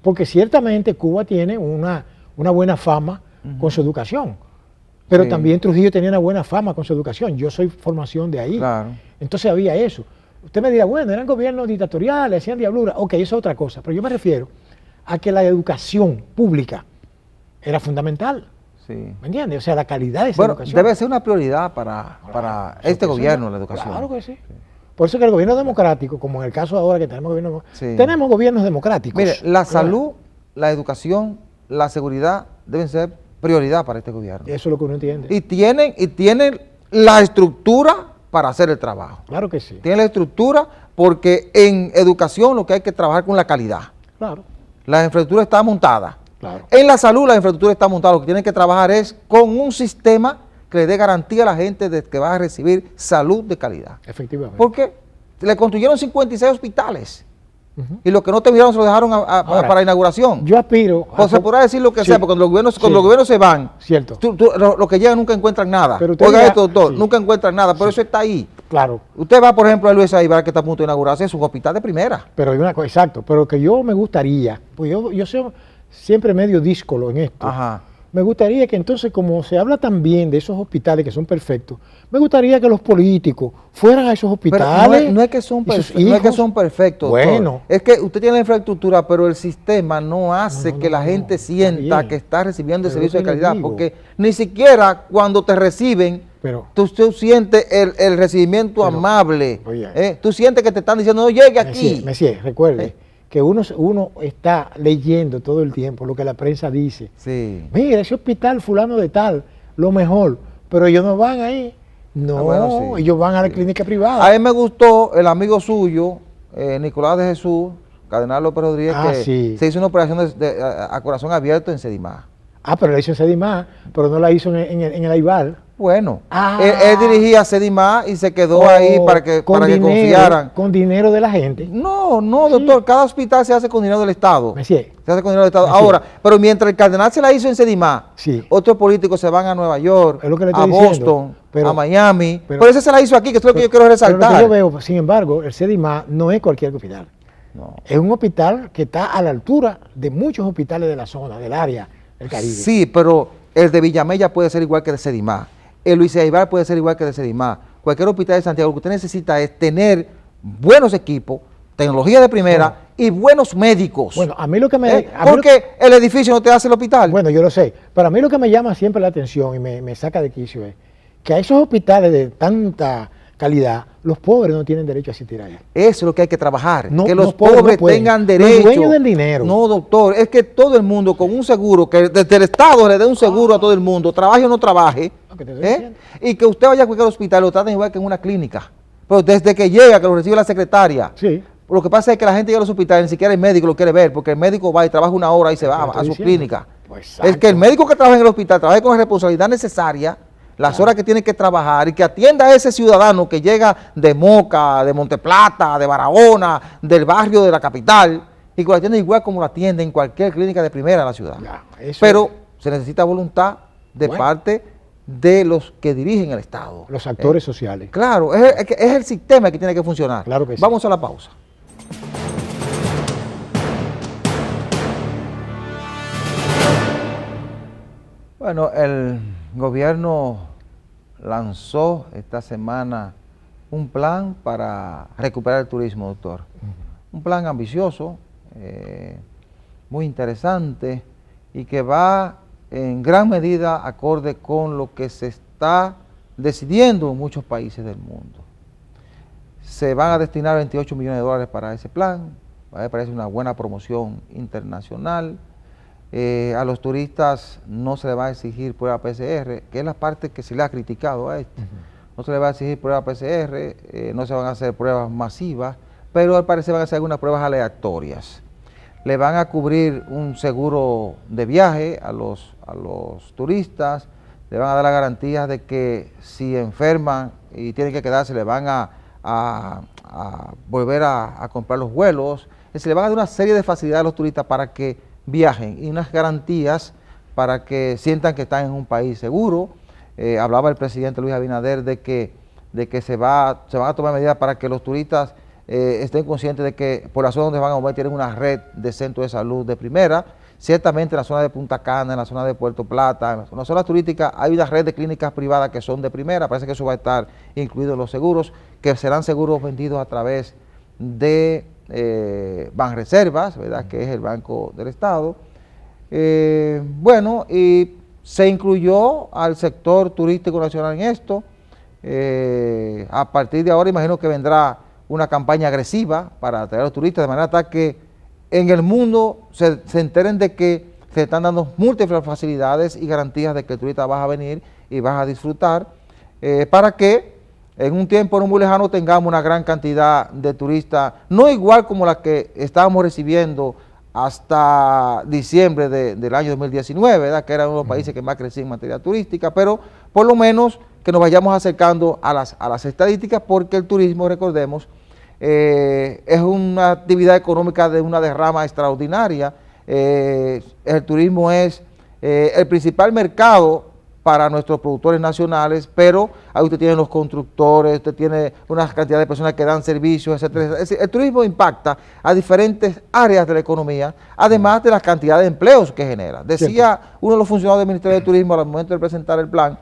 porque ciertamente Cuba tiene una buena fama con su educación, pero también Trujillo tenía una buena fama con su educación. Yo soy formación de ahí. Claro. Entonces había eso. Usted me dirá, bueno, eran gobiernos dictatoriales, hacían diablura. Ok, eso es otra cosa, pero yo me refiero a que la educación pública era fundamental. Sí. ¿Me entiendes? O sea, la calidad de esa educación. Debe ser una prioridad para este gobierno, la educación. Claro que sí. Por eso que el gobierno democrático, como en el caso ahora que tenemos gobiernos democráticos. Mire, la salud, la educación, la seguridad deben ser prioridad para este gobierno. Eso es lo que uno entiende. Y tienen la estructura para hacer el trabajo. Claro que sí. Tienen la estructura porque en educación lo que hay que trabajar con la calidad. Claro. La infraestructura está montada. Claro. En la salud la infraestructura está montada. Lo que tienen que trabajar es con un sistema que le dé garantía a la gente de que va a recibir salud de calidad. Efectivamente. Porque le construyeron 56 hospitales. Y los que no terminaron se lo dejaron para inauguración. Yo aspiro a... se podrá decir lo que sea, porque cuando los gobiernos se van, cierto. Los que llegan nunca encuentran nada. Oiga esto, doctor, nunca encuentran nada, pero eso está ahí. Claro. Usted va, por ejemplo, a Luis Aibar, que está a punto de inaugurarse, es un hospital de primera. Pero hay una cosa, exacto, pero que yo me gustaría, pues yo soy siempre medio díscolo en esto. Ajá. Me gustaría que entonces, como se habla tan bien de esos hospitales que son perfectos, me gustaría que los políticos fueran a esos hospitales. Pero no es que son perfectos. Bueno. Doctor. Es que usted tiene la infraestructura, pero el sistema no hace que la gente sienta que está recibiendo el servicio de calidad. Porque ni siquiera cuando te reciben, tú sientes el recibimiento amable. Tú sientes que te están diciendo, no llegue aquí. Messier, recuerde. Que uno está leyendo todo el tiempo lo que la prensa dice. Sí. Mira, ese hospital fulano de tal, lo mejor, pero ellos no van ahí. No, bueno, ellos van a la clínica privada. A mí me gustó el amigo suyo, Nicolás de Jesús, Cardenal López Rodríguez, que se hizo una operación a corazón abierto en Sedimá. Pero la hizo en Sedimá, pero no la hizo en el Aibar. Bueno, él dirigía Sedimá y se quedó ahí para que confiaran. ¿Con dinero de la gente? No, doctor, cada hospital se hace con dinero del Estado. Messier. Se hace con dinero del Estado. Ahora, pero mientras el cardenal se la hizo en Sedimá, otros políticos se van a Nueva York, a Boston, a Miami. Pero ese se la hizo aquí, que es lo que yo quiero resaltar. Pero lo que yo veo, sin embargo, el Sedimá no es cualquier hospital. No. Es un hospital que está a la altura de muchos hospitales de la zona, del área del Caribe. Sí, pero el de Villamella puede ser igual que el de Sedimá. El Luis Aibar puede ser igual que el de Sedimá. Cualquier hospital de Santiago, lo que usted necesita es tener buenos equipos, tecnología de primera y buenos médicos. Bueno, a mí lo que me... porque el edificio no te hace el hospital. Bueno, yo lo sé. Pero a mí lo que me llama siempre la atención y me saca de quicio es que a esos hospitales de tanta calidad, los pobres no tienen derecho a asistir a ellos. Eso es lo que hay que trabajar, no, que los pobres tengan derecho. Los dueños del dinero. No, doctor, es que todo el mundo con un seguro, que desde el Estado le dé un seguro a todo el mundo, trabaje o no trabaje, y que usted vaya a cualquier hospital, lo traten igual que en una clínica. Pero desde que llega, que lo recibe la secretaria. Sí. Lo que pasa es que la gente llega a los hospitales, ni siquiera el médico lo quiere ver, porque el médico va y trabaja una hora y se va a su clínica. Pues, es que el médico que trabaja en el hospital trabaje con la responsabilidad necesaria, las horas que tiene que trabajar, y que atienda a ese ciudadano que llega de Moca, de Monteplata, de Barahona, del barrio de la capital, y que lo atienda igual como lo atiende en cualquier clínica de primera de la ciudad. Pero se necesita voluntad de parte de los que dirigen el Estado. Los actores sociales. Claro, es el sistema que tiene que funcionar. Claro que sí. Vamos a la pausa. Bueno, el gobierno lanzó esta semana un plan para recuperar el turismo, doctor. Un plan ambicioso, muy interesante y que va en gran medida acorde con lo que se está decidiendo en muchos países del mundo. Se van a destinar 28 millones de dólares para ese plan, me parece una buena promoción internacional. A los turistas no se les va a exigir prueba PCR, que es la parte que se le ha criticado a esto. No se les va a exigir prueba PCR, no se van a hacer pruebas masivas, pero al parecer van a hacer algunas pruebas aleatorias. le van a cubrir un seguro de viaje a los turistas, le van a dar la garantía de que si enferman y tienen que quedarse, le van a volver a comprar los vuelos. Es decir, le van a dar una serie de facilidades a los turistas para que viajen y unas garantías para que sientan que están en un país seguro. Hablaba el presidente Luis Abinader de que se van a tomar medidas para que los turistas estén conscientes de que por la zona donde van a mover tienen una red de centros de salud de primera. Ciertamente en la zona de Punta Cana, en la zona de Puerto Plata, en las zonas turísticas hay una red de clínicas privadas que son de primera. Parece que eso va a estar incluido en los seguros, que serán seguros vendidos a través de Banreservas, ¿verdad? Que es el Banco del Estado. Bueno, y se incluyó al sector turístico nacional en esto. A partir de ahora imagino que vendrá una campaña agresiva para atraer a los turistas, de manera tal que en el mundo se enteren de que se están dando múltiples facilidades y garantías de que el turista va a venir y vas a disfrutar, para que en un tiempo no muy lejano tengamos una gran cantidad de turistas, no igual como la que estábamos recibiendo hasta diciembre del año 2019, ¿verdad? Que era uno de los países que más crecía en materia turística, pero por lo menos que nos vayamos acercando a las estadísticas, porque el turismo, recordemos, es una actividad económica de una derrama extraordinaria. El turismo es el principal mercado para nuestros productores nacionales, pero ahí usted tiene los constructores, usted tiene una cantidad de personas que dan servicios, etcétera. Es decir, el turismo impacta a diferentes áreas de la economía, además de la cantidad de empleos que genera. Decía uno de los funcionarios del Ministerio de Turismo al momento de presentar el plan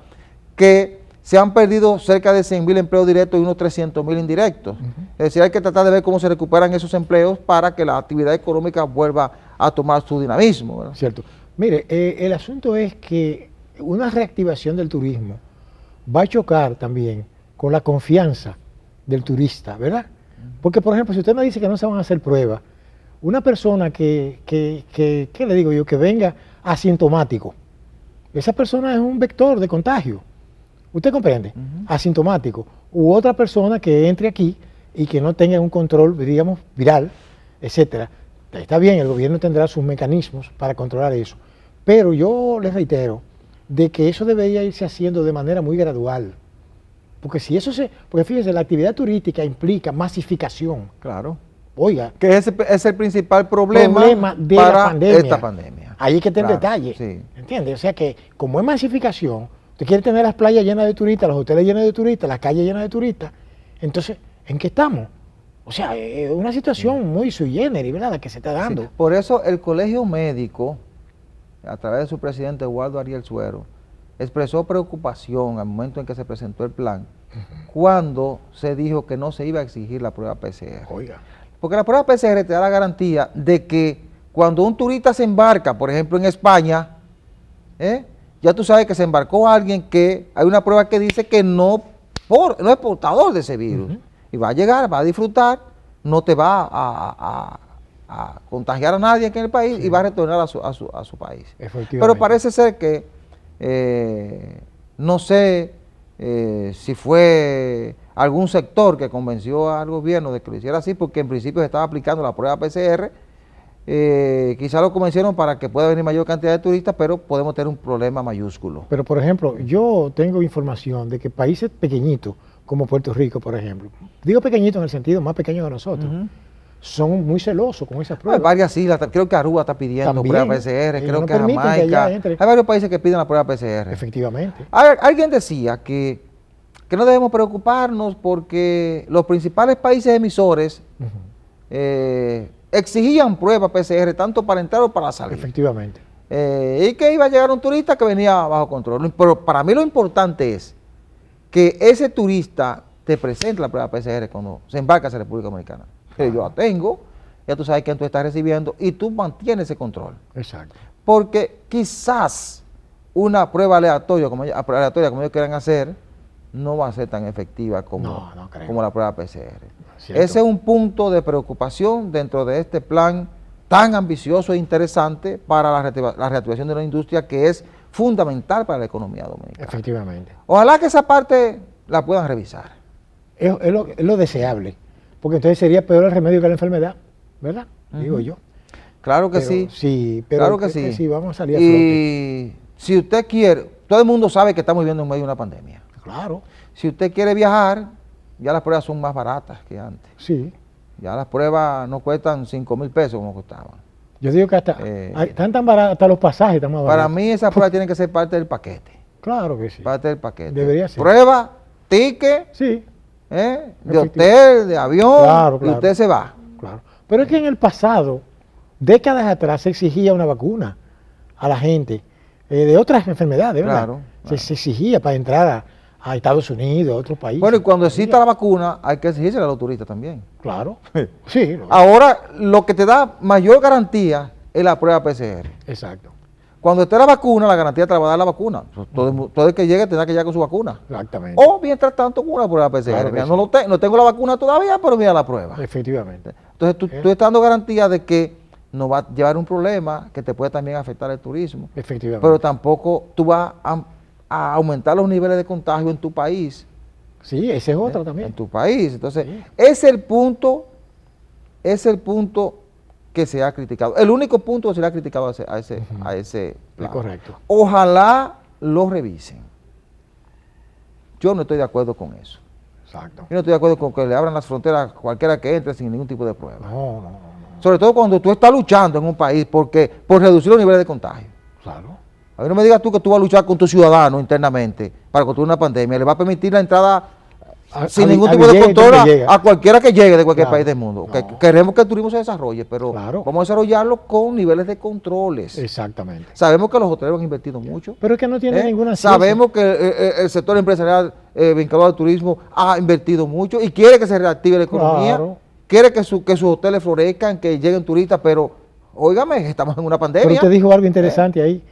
que se han perdido cerca de 100.000 empleos directos y unos 300.000 indirectos. Es decir, hay que tratar de ver cómo se recuperan esos empleos para que la actividad económica vuelva a tomar su dinamismo, ¿verdad? Cierto. Mire, el asunto es que una reactivación del turismo va a chocar también con la confianza del turista, ¿verdad? Porque, por ejemplo, si usted me dice que no se van a hacer pruebas, una persona ¿qué le digo yo? Que venga asintomático, esa persona es un vector de contagio. ¿Usted comprende? Asintomático. U otra persona que entre aquí y que no tenga un control, digamos, viral, etcétera. Está bien, el gobierno tendrá sus mecanismos para controlar eso. Pero yo les reitero de que eso debería irse haciendo de manera muy gradual. Porque porque fíjese, la actividad turística implica masificación. Claro. Oiga. Que ese es el principal problema de para la pandemia. esta pandemia. Ahí que está el Claro, detalle. sí. ¿Entiende? O sea que, como es masificación, usted quiere tener las playas llenas de turistas, los hoteles llenos de turistas, las calles llenas de turistas. Entonces, ¿en qué estamos? O sea, es una situación muy sui generis, ¿verdad?, la que se está dando. Sí, por eso el Colegio Médico, a través de su presidente Eduardo Ariel Suero, expresó preocupación al momento en que se presentó el plan, cuando se dijo que no se iba a exigir la prueba PCR. Oiga. Porque la prueba PCR te da la garantía de que cuando un turista se embarca, por ejemplo en España, ya tú sabes que se embarcó alguien que hay una prueba que dice que no es portador de ese virus. Y va a llegar, va a disfrutar, no te va a contagiar a nadie aquí en el país, y va a retornar a su país. Pero parece ser que, no sé si fue algún sector que convenció al gobierno de que lo hiciera así, porque en principio se estaba aplicando la prueba PCR. Quizá lo convencieron para que pueda venir mayor cantidad de turistas, pero podemos tener un problema mayúsculo. Pero, por ejemplo, yo tengo información de que países pequeñitos, como Puerto Rico, por ejemplo, digo pequeñitos en el sentido más pequeño que nosotros, son muy celosos con esas pruebas. Hay varias islas, creo que Aruba está pidiendo prueba PCR, creo no que Jamaica, hay varios países que piden la prueba PCR. Efectivamente. Alguien decía que no debemos preocuparnos porque los principales países emisores exigían prueba PCR tanto para entrar o para salir. Efectivamente. Y que iba a llegar un turista que venía bajo control. Pero para mí lo importante es que ese turista te presente la prueba PCR cuando se embarca hacia República Dominicana. Que yo la tengo, ya tú sabes quién tú estás recibiendo y tú mantienes ese control. Exacto. Porque quizás una prueba aleatoria como ellos quieran hacer, no va a ser tan efectiva como la prueba PCR. ¿Cierto? Ese es un punto de preocupación dentro de este plan tan ambicioso e interesante para la reactivación de una industria que es fundamental para la economía dominicana. Efectivamente. Ojalá que esa parte la puedan revisar. Es lo deseable, porque entonces sería peor el remedio que la enfermedad, ¿verdad? Digo yo. Claro que Pero, sí. Sí, pero Claro que creo sí. vamos a salir a flote. Y si usted quiere, todo el mundo sabe que estamos viviendo en medio de una pandemia. Claro, Si usted quiere viajar, ya las pruebas son más baratas que antes. sí. Ya las pruebas no cuestan 5,000 pesos como costaban. Yo digo que hasta están tan baratos, hasta los pasajes están más Para baratos. mí esas pruebas tienen que ser parte del paquete. Claro que sí. Parte del paquete. Debería ser. Prueba, ticket, Sí, de Efectivo. hotel, de avión, Claro, y claro. usted se va. claro. Pero es que en el pasado, décadas atrás, se exigía una vacuna a la gente de otras enfermedades, ¿verdad? Claro, claro. Se exigía para entrar a Estados Unidos, a otros países. Bueno, y cuando exista la vacuna, hay que exigírsela a los turistas también. Claro. Sí, Ahora, lo que te da mayor garantía es la prueba PCR. exacto. Cuando esté la vacuna, la garantía te la va a dar la vacuna. Todo el que llegue tendrá que llegar con su vacuna. Exactamente. O mientras tanto con una prueba PCR. Claro que Mira, sí. no tengo la vacuna todavía, pero mira la prueba. Efectivamente. Entonces tú estás dando garantía de que no va a llevar un problema que te puede también afectar el turismo. Efectivamente. Pero tampoco tú vas a aumentar los niveles de contagio en tu país. Sí, ese es otro En también. tu país. Entonces, Sí. es el punto que se ha criticado. El único punto que se le ha criticado a ese Es plan. correcto. Ojalá lo revisen. Yo no estoy de acuerdo con eso. Exacto. Yo no estoy de acuerdo con que le abran las fronteras a cualquiera que entre sin ningún tipo de prueba. No, no, no. Sobre todo cuando tú estás luchando en un país por reducir los niveles de contagio. Claro. A mí no me digas tú que tú vas a luchar con tus ciudadanos internamente para controlar una pandemia. Le va a permitir la entrada sin ningún tipo de llegue control donde llegue. a cualquiera que llegue de cualquier Claro. país del mundo. Que No. queremos que el turismo se desarrolle, pero Claro. vamos a desarrollarlo con niveles de controles. Exactamente. Sabemos que los hoteleros han invertido mucho. Pero es que no tiene ¿eh? ninguna ciencia. Sabemos que el sector empresarial vinculado al turismo ha invertido mucho y quiere que se reactive la economía, Claro. quiere que sus hoteles florezcan, que lleguen turistas, pero óigame, estamos en una Pero pandemia. usted dijo algo interesante ahí.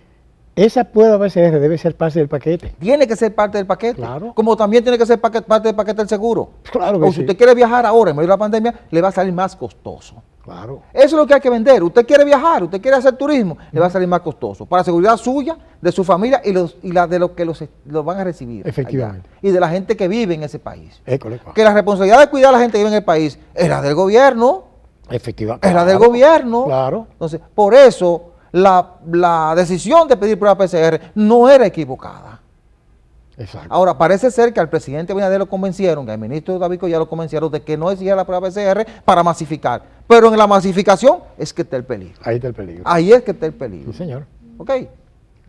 Esa prueba PCR debe ser parte del paquete. Tiene que ser parte del paquete, Claro. como también tiene que ser parte del paquete del seguro. Claro que O si sí. usted quiere viajar ahora en medio de la pandemia, le va a salir más costoso. Claro. Eso es lo que hay que vender. Usted quiere viajar, usted quiere hacer turismo, le va a salir más costoso. Para seguridad suya, de su familia y la de los que los van a recibir. Efectivamente. allá, y de la gente que vive en ese país. École. Que la responsabilidad de cuidar a la gente que vive en el país es la del gobierno. Efectivamente. Es la del Claro. gobierno. Claro. Entonces, por eso la decisión de pedir prueba PCR no era equivocada. Exacto. Ahora, parece ser que al presidente Abinader lo convencieron, que al ministro David Collado lo convencieron de que no exigiera la prueba PCR para masificar. Pero en la masificación es que está el peligro. Ahí está el peligro. Ahí es que está el peligro. Sí, señor. ¿Ok?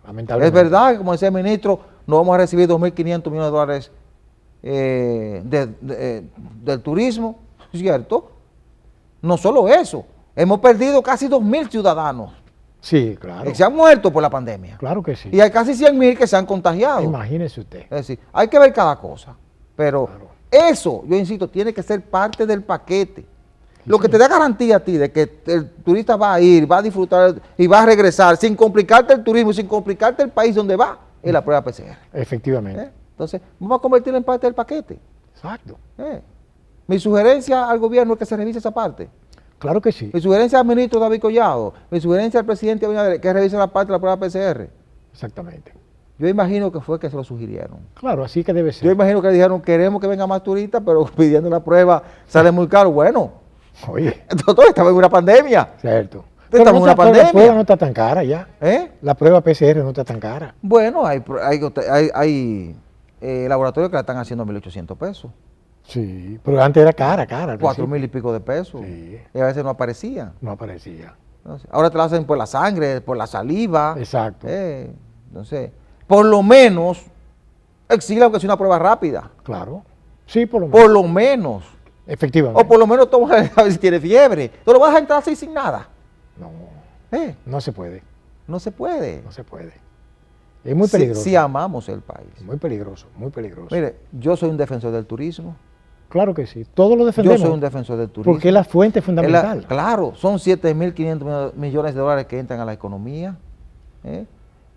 Lamentablemente. Es verdad que, como decía el ministro, no vamos a recibir 2.500 millones de dólares del turismo, ¿cierto? No solo eso, hemos perdido casi 2.000 ciudadanos Sí, claro. que se han muerto por la pandemia. Claro que sí. Y hay casi 100.000 que se han contagiado. Imagínese usted. Es decir, hay que ver cada cosa. Pero Claro. eso, yo insisto, tiene que ser parte del paquete. Lo que te da garantía a ti de que el turista va a ir, va a disfrutar y va a regresar sin complicarte el turismo, sin complicarte el país donde va, es la prueba PCR. Efectivamente. Entonces, vamos a convertirla en parte del paquete. Exacto. Mi sugerencia al gobierno es que se revise esa parte. Claro que sí. Mi sugerencia al ministro David Collado, mi sugerencia al presidente Abinader, que revise la parte de la prueba PCR. Exactamente. Yo imagino que fue que se lo sugirieron. Claro, así que debe Yo ser. imagino que dijeron, queremos que venga más turistas, pero pidiendo la prueba sale muy caro. Bueno, Oye, nosotros estamos en una pandemia. cierto. Estamos en una pero la pandemia. prueba no está tan cara ya. ¿Eh? La prueba PCR no está tan cara. Bueno, hay laboratorios que la están haciendo a 1.800 pesos, Sí, pero antes era cara, al 4.000 principio. y pico de pesos. Sí. Y a veces no aparecían. No aparecía. Entonces, ahora te la hacen por la sangre, por la saliva. Exacto. Entonces, por lo menos, exige aunque sea una prueba rápida. Claro. Sí, por lo menos. Por lo menos. Efectivamente. O por lo menos toma a ver si tiene fiebre. Tú lo vas a entrar así sin nada. No, Eh, no se puede. No se puede. No se puede. Es muy Si- peligroso. Si amamos el país. Muy peligroso, muy peligroso. Mire, yo soy un defensor del turismo. Claro que sí. Todos lo Yo defendemos. soy un defensor del turismo. Porque es la fuente Es fundamental. claro, son 7.500 millones de dólares que entran a la economía. ¿eh?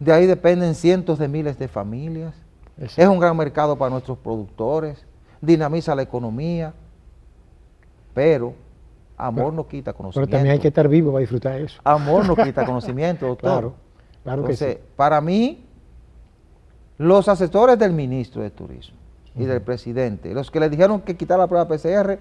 De ahí dependen cientos de miles de familias. Exacto. Es un gran mercado para nuestros productores. Dinamiza la economía. Pero amor no quita Pero conocimiento. también hay que estar vivo para disfrutar eso. Amor no quita conocimiento, doctor. Claro, claro que Entonces, sí. para mí, los asesores del ministro de Turismo y del presidente, los que le dijeron que quitar la prueba PCR,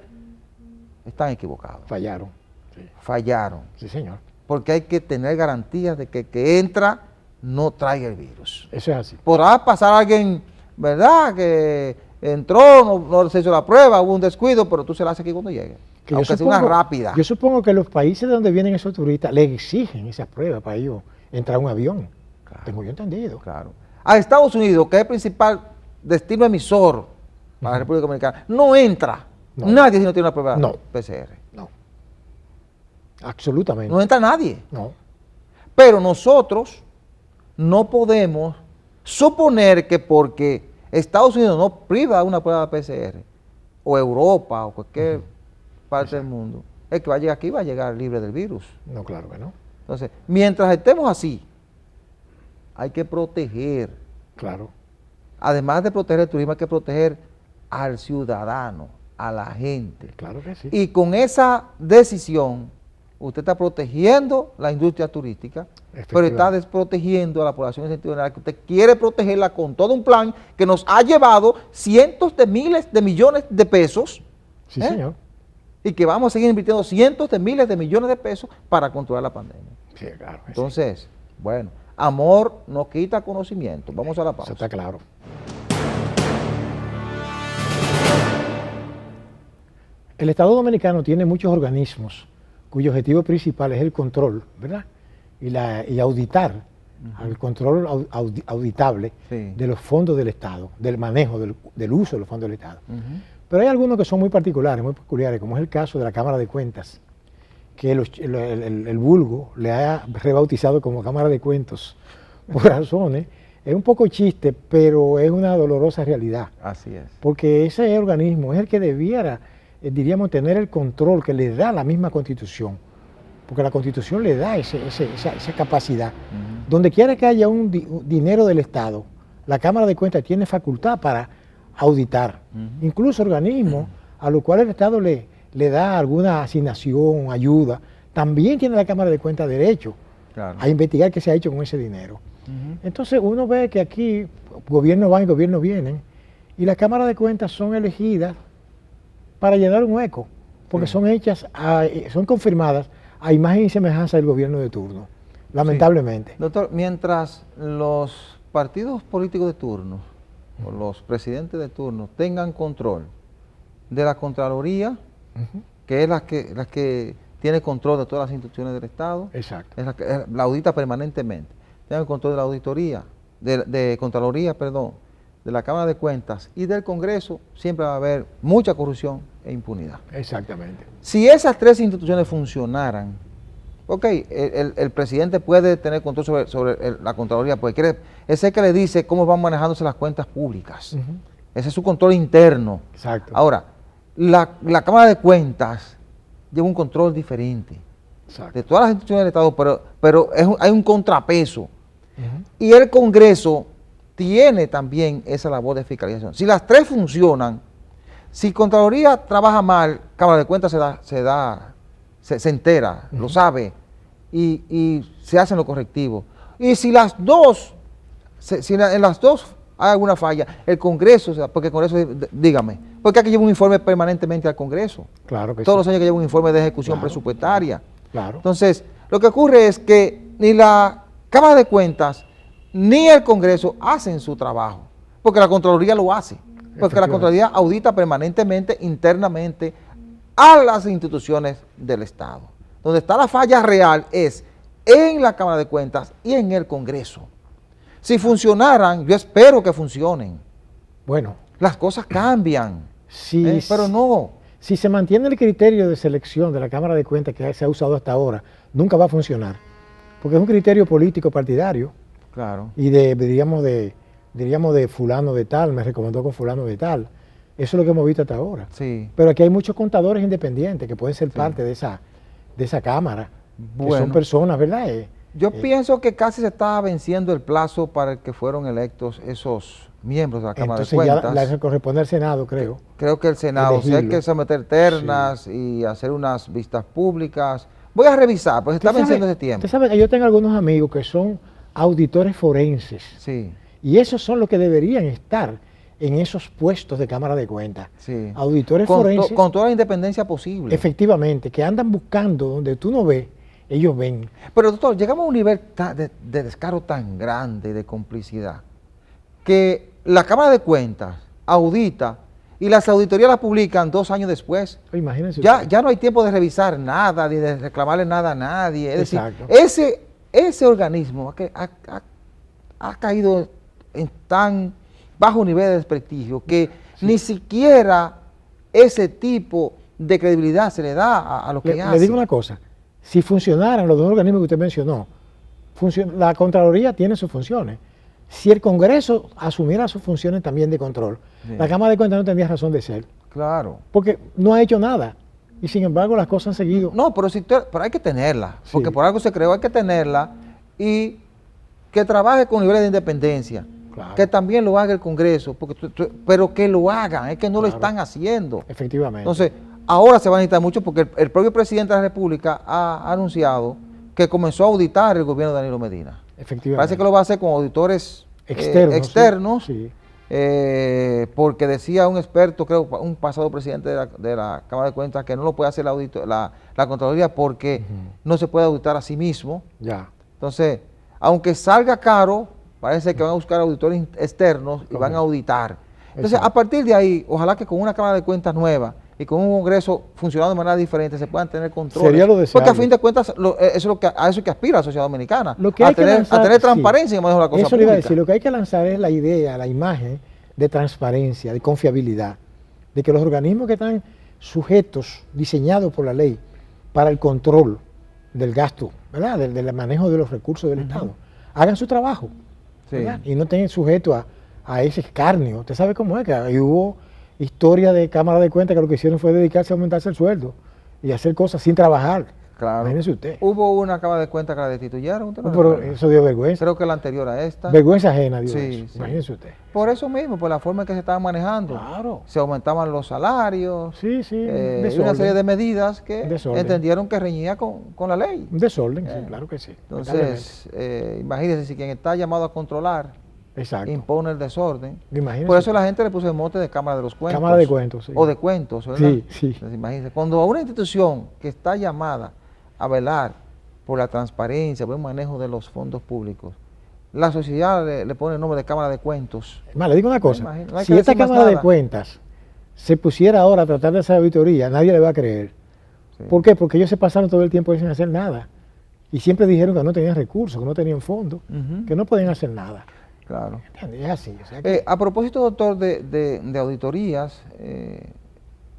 están equivocados. Fallaron. Sí, Fallaron. sí señor. porque hay que tener garantías de que el que entra no traiga el virus. Eso es así. Podrá pasar alguien, ¿verdad?, que entró, no se hizo la prueba, hubo un descuido, pero tú se la haces aquí cuando llegue. Que Aunque sea una rápida. Yo supongo que los países de donde vienen esos turistas les exigen esas pruebas para ellos entrar a un avión. Claro. Tengo yo entendido. Claro. A Estados Unidos, que es el principal destino emisor para la República Dominicana, no entra nadie si no tiene una prueba PCR. No. Absolutamente. No entra nadie. No. Pero nosotros no podemos suponer que porque Estados Unidos no priva una prueba PCR, o Europa, o cualquier parte del mundo, el que va a llegar aquí va a llegar libre del virus. No, claro que no. Entonces, mientras estemos así, hay que proteger. Claro. Además de proteger el turismo, hay que proteger al ciudadano, a la gente. Claro que sí. Y con esa decisión, usted está protegiendo la industria turística, pero está desprotegiendo a la población en sentido general, que usted quiere protegerla con todo un plan que nos ha llevado cientos de miles de millones de pesos. Sí, señor. Y que vamos a seguir invirtiendo cientos de miles de millones de pesos para controlar la pandemia. Sí, claro. Entonces, bueno, amor no quita conocimiento. Vamos a la pausa. Eso está claro. El Estado Dominicano tiene muchos organismos cuyo objetivo principal es el control, ¿verdad? Y auditar, el control auditable de los fondos del Estado, del manejo, del uso de los fondos del Estado. Pero hay algunos que son muy particulares, muy peculiares, como es el caso de la Cámara de Cuentas, que el vulgo le ha rebautizado como Cámara de Cuentos por razones. Es un poco chiste, pero es una dolorosa realidad. Así es. Porque ese organismo es el que debiera, diríamos, tener el control que le da la misma Constitución. Porque la Constitución le da esa capacidad. Donde quiera que haya un dinero del Estado, la Cámara de Cuentas tiene facultad para auditar. Incluso organismos a los cuales el Estado le da alguna asignación, ayuda, también tiene la Cámara de Cuentas derecho a investigar qué se ha hecho con ese dinero. Entonces uno ve que aquí gobiernos van y gobiernos vienen, y las cámaras de cuentas son elegidas para llenar un hueco, porque son hechas, son confirmadas a imagen y semejanza del gobierno de turno, lamentablemente. Sí. Doctor, mientras los partidos políticos de turno, o los presidentes de turno, tengan control de la Contraloría, que es la que tiene control de todas las instituciones del Estado, exacto, es la audita permanentemente, tengan control de la auditoría, de Contraloría, perdón, de la Cámara de Cuentas y del Congreso, siempre va a haber mucha corrupción e impunidad. Exactamente. Si esas tres instituciones funcionaran, ok, el presidente puede tener control sobre la Contraloría, porque es el que le dice cómo van manejándose las cuentas públicas. Ese es su control interno. Exacto. Ahora, la Cámara de Cuentas lleva un control diferente de todas las instituciones del Estado, pero hay un contrapeso. Y el Congreso tiene también esa labor de fiscalización. Si las tres funcionan, si Contraloría trabaja mal, Cámara de Cuentas se entera, lo sabe y se hacen los correctivos. Y si las dos, en las dos hay alguna falla, el Congreso, porque el Congreso, dígame, porque aquí lleva un informe permanentemente al Congreso. Claro que Todos los años que lleva un informe de ejecución presupuestaria. Claro. Entonces, lo que ocurre es que ni la Cámara de Cuentas ni el Congreso hacen su trabajo, porque la Contraloría lo hace, porque la Contraloría audita permanentemente, internamente, a las instituciones del Estado. Donde está la falla real es en la Cámara de Cuentas y en el Congreso. Si funcionaran, yo espero que funcionen. Bueno. Las cosas cambian, sí, pero no. Si se mantiene el criterio de selección de la Cámara de Cuentas que se ha usado hasta ahora, nunca va a funcionar. Porque es un criterio político partidario. Claro. Y diríamos de fulano de tal, me recomendó con fulano de tal. Eso es lo que hemos visto hasta ahora. Sí. Pero aquí hay muchos contadores independientes que pueden ser parte de esa Cámara. Bueno. Que son personas, ¿verdad? Yo pienso que casi se está venciendo el plazo para el que fueron electos esos miembros de la Cámara de Cuentas. Entonces ya corresponde al Senado, creo. Creo que el Senado, si hay que someter ternas y hacer unas vistas públicas. Voy a revisar, pues se está venciendo ese tiempo. Usted sabe que yo tengo algunos amigos que son auditores forenses. Sí. Y esos son los que deberían estar en esos puestos de Cámara de Cuentas. Sí. Auditores forenses. Con toda la independencia posible. Efectivamente, que andan buscando donde tú no ves ellos ven. Pero doctor, llegamos a un nivel de descaro tan grande, de complicidad, que la Cámara de Cuentas audita y las auditorías las publican 2 años después. Imagínense. Ya no hay tiempo de revisar nada, ni de reclamarle nada a nadie. Es Exacto. decir, ese organismo ha caído en tan bajo nivel de desprestigio que ni siquiera ese tipo de credibilidad se le da a lo que hace. Le digo una cosa, si funcionaran los 2 organismos que usted mencionó, la Contraloría tiene sus funciones. Si el Congreso asumiera sus funciones también de control, Sí. la Cámara de Cuentas no tendría razón de ser, Claro. porque no ha hecho nada. Y sin embargo las cosas han seguido. No, pero hay que tenerla, porque Sí. por algo se creó, hay que tenerla y que trabaje con niveles de independencia, Claro. que también lo haga el Congreso, pero que lo hagan, es que no lo Claro. están haciendo. Efectivamente. Entonces, ahora se va a necesitar mucho porque el propio presidente de la República ha anunciado que comenzó a auditar el gobierno de Danilo Medina. Efectivamente. Parece que lo va a hacer con auditores externos. externos, Sí. porque decía un experto, creo, un pasado presidente de la Cámara de Cuentas, que no lo puede hacer la Contraloría porque no se puede auditar a sí mismo. Ya. Entonces, aunque salga caro, parece que van a buscar auditores externos y van a auditar. Entonces, Exacto. a partir de ahí, ojalá que con una Cámara de Cuentas nueva y con un Congreso funcionando de manera diferente se puedan tener controles. Sería lo deseable. Porque a fin de cuentas, eso es lo que, a eso que aspira la sociedad dominicana, Lo que a hay que tener, lanzar, a tener sí. transparencia en el manejo de la cosa Eso le iba a pública. decir, lo que hay que lanzar es la idea, la imagen de transparencia, de confiabilidad, de que los organismos que están sujetos, diseñados por la ley para el control del gasto, ¿verdad? Del manejo de los recursos del Estado, hagan su trabajo, Sí. ¿verdad? Y no estén sujetos a ese escarnio. Usted sabe cómo es, que ahí hubo historia de Cámara de Cuentas que lo que hicieron fue dedicarse a aumentarse el sueldo y hacer cosas sin trabajar. Claro. Imagínese usted. Hubo una Cámara de Cuentas que la destituyeron. ¿usted no Pero recuerda? eso dio vergüenza. Creo que la anterior a esta. Vergüenza ajena dio Sí, eso. sí. Imagínese usted. Por eso mismo, por la forma en que se estaban manejando. Claro. Se aumentaban los salarios. Sí, sí. Y desorden. una serie de medidas que Desorden. entendieron que reñía con la ley. Un desorden, sí, claro que sí. Entonces, imagínense, si quien está llamado a controlar Exacto. impone el desorden. Imagínense. Por eso la gente le puso el mote de Cámara de los Cuentos. Cámara de Cuentos, sí. O de cuentos, ¿verdad? Sí, sí. Entonces, imagínense, cuando a una institución que está llamada a velar por la transparencia, por el manejo de los fondos públicos, la sociedad le pone el nombre de Cámara de Cuentos. Más, le digo una cosa. imagino, no hay Si que esta decir más Cámara de nada. Cuentas se pusiera ahora a tratar de hacer auditoría, nadie le va a creer. Sí. ¿Por qué? Porque ellos se pasaron todo el tiempo sin hacer nada. Y siempre dijeron que no tenían recursos, que no tenían fondos, Ujú. que no podían hacer nada. Claro. ¿Entiendes? Es así. O sea que- A propósito, doctor, de auditorías,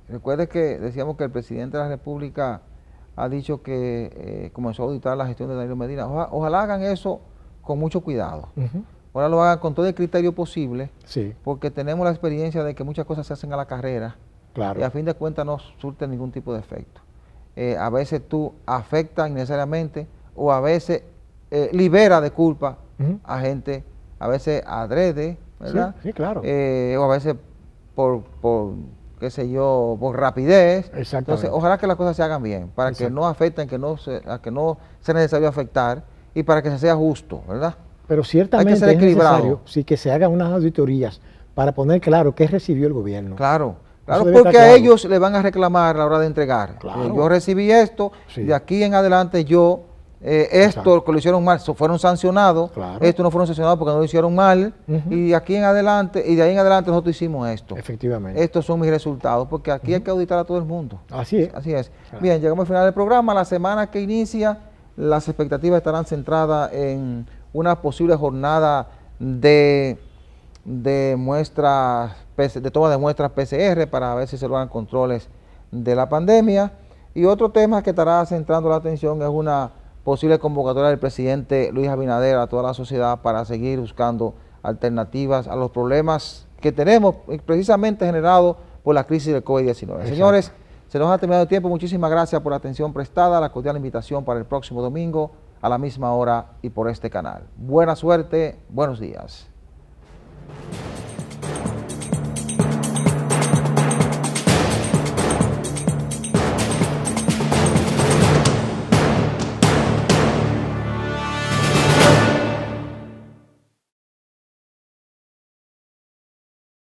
recuerde que decíamos que el presidente de la República ha dicho que comenzó a auditar la gestión de Danilo Medina. Ojalá hagan eso con mucho cuidado. Ujú. Ojalá lo hagan con todo el criterio posible, Sí, porque tenemos la experiencia de que muchas cosas se hacen a la carrera claro. y a fin de cuentas no surte ningún tipo de efecto. A veces tú afectas innecesariamente o a veces libera de culpa Ujú. a gente, a veces adrede, ¿verdad? Sí, sí, claro. O a veces por qué sé yo, por rapidez. Exactamente. Entonces, ojalá que las cosas se hagan bien, para que Exacto. no afecten, a que no sea necesario afectar y para que se sea justo, ¿verdad? Pero ciertamente ser es equilibrado. necesario sí, que se hagan unas auditorías para poner claro qué recibió el gobierno. Claro, claro, debe porque estar a claro. ellos le van a reclamar a la hora de entregar. Claro. Yo recibí esto, Sí. de aquí en adelante yo, esto Exacto. que lo hicieron mal, fueron sancionados, Claro. esto no fueron sancionados porque no lo hicieron mal, Ujú. y aquí en adelante, y de ahí en adelante nosotros hicimos esto. Efectivamente. Estos son mis resultados, porque aquí hay que auditar a todo el mundo. Así es. Así es. Claro. Bien, llegamos al final del programa. La semana que inicia, las expectativas estarán centradas en una posible jornada de muestras, de toma de muestras PCR para ver si se logran controles de la pandemia. Y otro tema que estará centrando la atención es una posible convocatoria del presidente Luis Abinader a toda la sociedad para seguir buscando alternativas a los problemas que tenemos, precisamente generados por la crisis del COVID-19. Exacto. Señores, se nos ha terminado el tiempo. Muchísimas gracias por la atención prestada. La cordial invitación para el próximo domingo a la misma hora y por este canal. Buena suerte, buenos días.